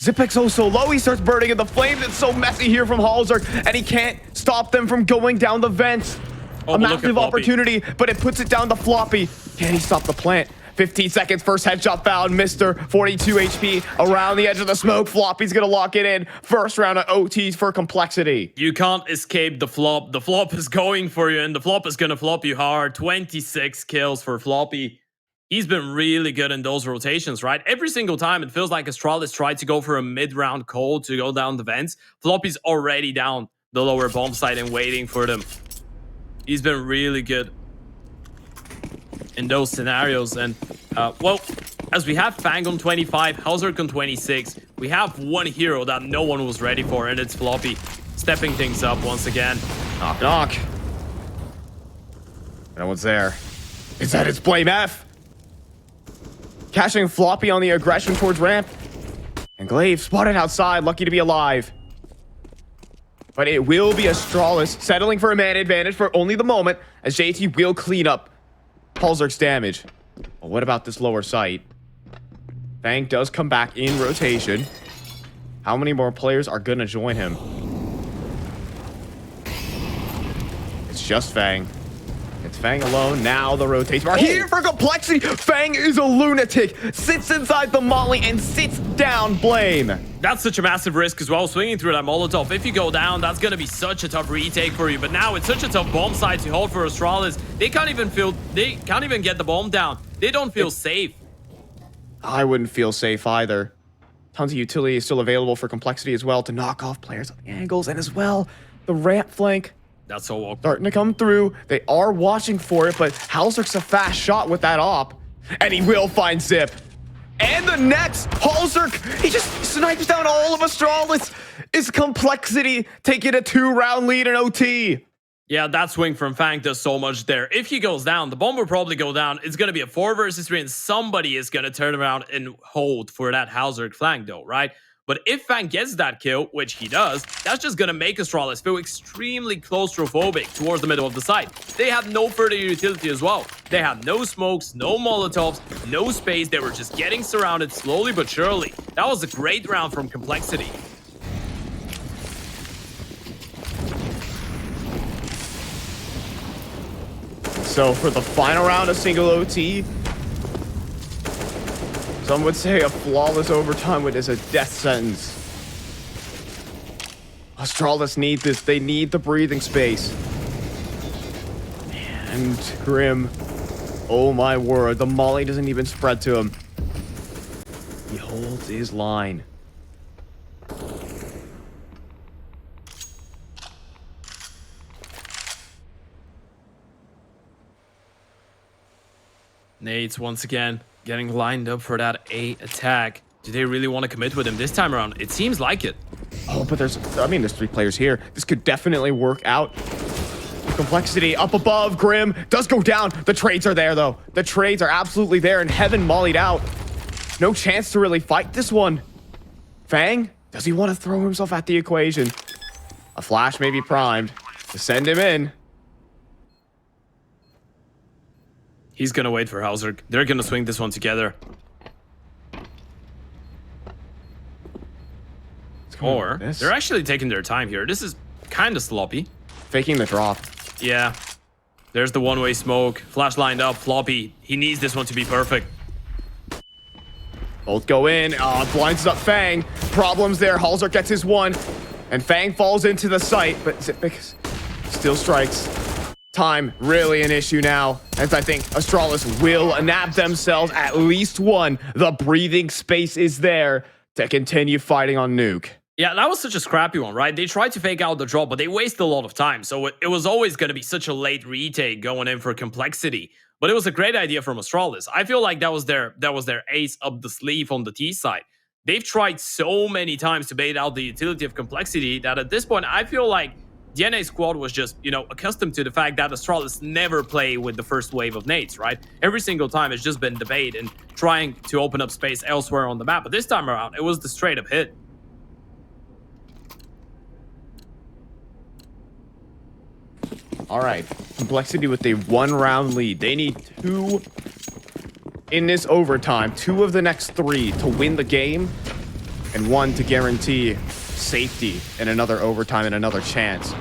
Zipix oh so low. He starts burning in the flames. It's so messy here from Halzer, and he can't stop them from going down the vents. A massive opportunity, but it puts it down to Floppy. Can he stop the plant? 15 seconds, first headshot found, Mr. 42 HP around the edge of the smoke. Floppy's gonna lock it in. First round of OTs for Complexity. You can't escape the flop. The flop is going for you, and the flop is gonna flop you hard. 26 kills for Floppy. He's been really good in those rotations, right? Every single time it feels like Astralis tried to go for a mid-round call to go down the vents. Floppy's already down the lower bomb site and waiting for them. He's been really good in those scenarios. And, well, as we have Fang on 25, Halzer on 26, we have one hero that no one was ready for, and it's Floppy. Stepping things up once again. Knock, knock. No one's there. Instead, it's Blame F. Catching Floppy on the aggression towards ramp. And And Glaive spotted outside, lucky to be alive. But it will be Astralis settling for a man advantage for only the moment, as JT will clean up Halzerk's damage. Well, what about this lower site? Fang does come back in rotation. How many more players are going to join him? It's just Fang. It's Fang alone. Now the rotation are here for complexity. Fang is a lunatic. Sits inside the molly and sits down Blame. That's such a massive risk as well, swinging through that Molotov. If you go down, that's going to be such a tough retake for you. But now it's such a tough bomb site to hold for Astralis. They can't even get the bomb down. They don't feel safe. I wouldn't feel safe either. Tons of utility is still available for complexity as well to knock off players on the angles, and as well, the ramp flank. That's so awkward. Starting to come through. They are watching for it, but Halzerk's a fast shot with that op. And he will find Zip. And the next, Halzerk, he just snipes down all of Astralis. Is complexity taking a 2-round lead in OT? Yeah, that swing from Fang does so much there. If he goes down, the bomb will probably go down. It's going to be a 4 versus 3, and somebody is going to turn around and hold for that Halzerk flank though, right? But if Fang gets that kill, which he does, that's just going to make Astralis feel extremely claustrophobic towards the middle of the site. They have no further utility as well. They have no smokes, no Molotovs, no space. They were just getting surrounded slowly but surely. That was a great round from Complexity. So for the final round of single OT, some would say a flawless overtime is a death sentence. Astralis need this. They need the breathing space. And Grim, oh my word, the molly doesn't even spread to him. He holds his line. Nades once again getting lined up for that A attack. Do they really want to commit with him this time around? It seems like it. Oh, but there's 3 players here. This could definitely work out. Complexity up above. Grim does go down. The trades are there, though. The trades are absolutely there, and Heaven mollied out. No chance to really fight this one. Fang, does he want to throw himself at the equation? A flash may be primed to send him in. He's going to wait for Halzerk. They're going to swing this one together. Or they're actually taking their time here. This is kind of sloppy. Faking the drop. Yeah. There's the one-way smoke. Flash lined up. Floppy. He needs this one to be perfect. Both go in. Blinds up Fang. Problems there. Halzerk gets his one. And Fang falls into the site. But Zipik still strikes. Time really an issue now, as I think Astralis will nab themselves at least one. The breathing space is there to continue fighting on Nuke. Yeah, that was such a scrappy one, right? They tried to fake out the drop, but they wasted a lot of time. So it was always going to be such a late retake going in for complexity. But it was a great idea from Astralis. I feel like that was their ace up the sleeve on the T side. They've tried so many times to bait out the utility of complexity that at this point, I feel like DNA squad was just, accustomed to the fact that Astralis never play with the first wave of nades, right? Every single time it's just been debate and trying to open up space elsewhere on the map. But this time around, it was the straight up hit. All right, complexity with a 1-round lead. They need 2 in this overtime, 2 of the next 3 to win the game, and 1 to guarantee safety in another overtime and another chance.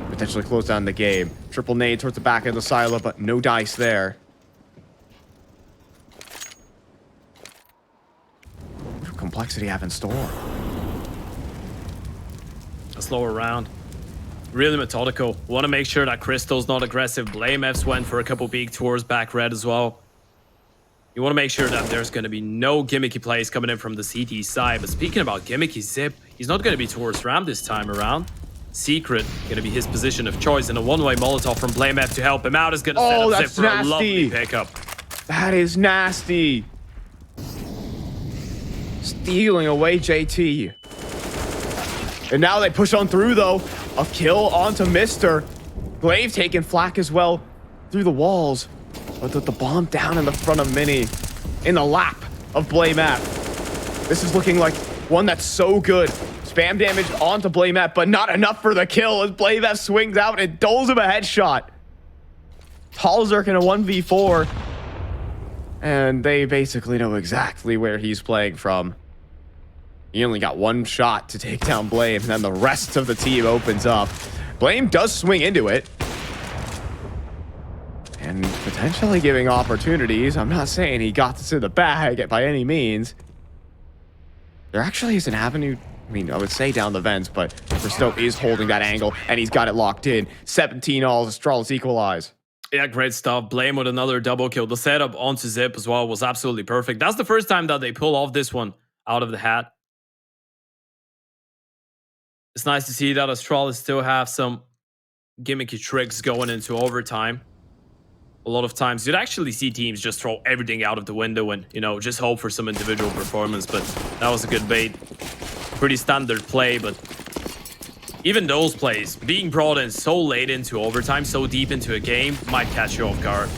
Potentially close down the game. Triple nade towards the back of the silo, but no dice there. What does complexity have in store? A slower round. Really methodical. Want to make sure that Crystal's not aggressive. Blame Fs went for a couple big tours back red as well. You want to make sure that there's going to be no gimmicky plays coming in from the CT side. But speaking about gimmicky, Zip, he's not going to be towards Ram this time around. Secret going to be his position of choice, and a one-way Molotov from Blame F to help him out is going to set up Zip for a lovely pickup. That is nasty. Stealing away JT. And now they push on through, though. A kill onto Mr. Glaive taking flak as well through the walls. But the bomb down in the front of Mini. In the lap of Blame F. This is looking like One that's so good. Spam damage onto BlameF, but not enough for the kill as BlameF swings out and doles him a headshot. Halzerk in a 1v4. And they basically know exactly where he's playing from. He only got one shot to take down Blame, and then the rest of the team opens up. Blame does swing into it. And potentially giving opportunities. I'm not saying he got this in the bag by any means. There actually is an avenue, I mean, I would say down the vents, but Christo is holding that angle, and he's got it locked in. 17 all, Astralis equalize. Yeah, great stuff. Blame with another double kill. The setup onto Zip as well was absolutely perfect. That's the first time that they pull off this one out of the hat. It's nice to see that Astralis still have some gimmicky tricks going into overtime. A lot of times you'd actually see teams just throw everything out of the window and, you know, just hope for some individual performance, but that was a good bait. Pretty standard play, but even those plays, being brought in so late into overtime, so deep into a game, might catch you off guard.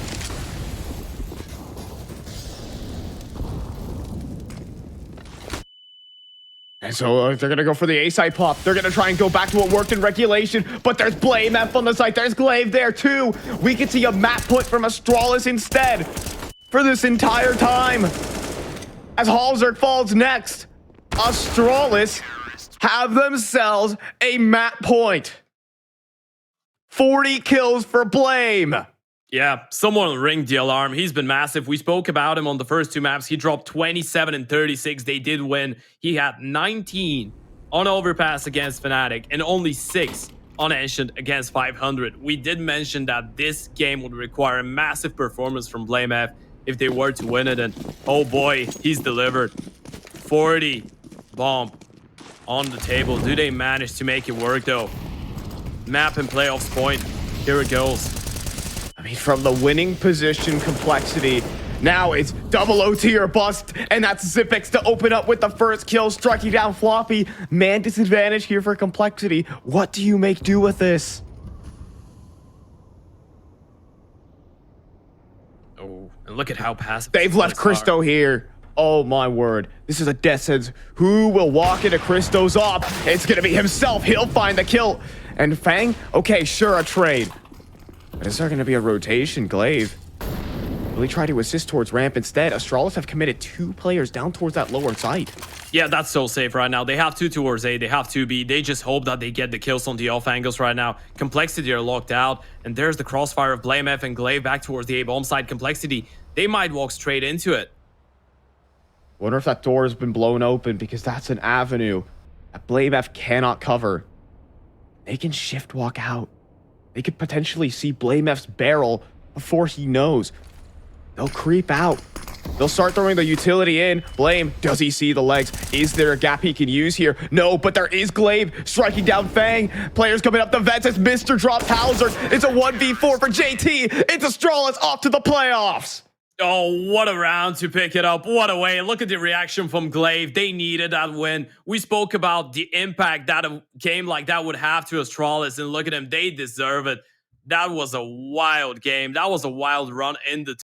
And so they're going to go for the A-side pop. They're going to try and go back to what worked in regulation, but there's BlameF on the site. There's Glaive there too. We could see a map put from Astralis instead for this entire time. As Halzerk falls next, Astralis have themselves a map point. 40 kills for Blame. Yeah, someone ringed the alarm. He's been massive. We spoke about him on the first two maps. He dropped 27 and 36. They did win. He had 19 on Overpass against Fnatic and only 6 on Ancient against 500. We did mention that this game would require a massive performance from BlameF if they were to win it. And oh boy, he's delivered. 40 bomb on the table. Do they manage to make it work though? Map and playoffs point. Here it goes. I mean, from the winning position complexity, now it's double OT or bust, and that's Zipix to open up with the first kill, striking down Floppy. Man disadvantage here for complexity. What do you make do with this? Oh, and look at how passive They've left Christo here. Oh my word. This is a death sentence. Who will walk into Christo's op? It's gonna be himself. He'll find the kill. And Fang? Okay, sure, a trade. But is there going to be a rotation? Glaive really try to assist towards ramp instead. Astralis have committed 2 players down towards that lower side. Yeah, that's so safe right now. They have 2 towards A, they have 2 B. They just hope that they get the kills on the off angles right now. Complexity are locked out, and there's the crossfire of BlameF and Glaive back towards the A bomb side. Complexity, they might walk straight into it. Wonder if that door has been blown open, because that's an avenue that BlameF cannot cover. They can shift walk out. They could potentially see BlameF's barrel before he knows. They'll creep out. They'll start throwing the utility in. Blame, does he see the legs? Is there a gap he can use here? No, but there is Glaive striking down Fang. Players coming up the vents as Mr. drops Halzerk. It's a 1v4 for JT. It's Astralis off to the playoffs. Oh, what a round to pick it up. What a way. Look at the reaction from Glaive. They needed that win. We spoke about the impact that a game like that would have to Astralis, and look at them. They deserve it. That was a wild game. That was a wild run in the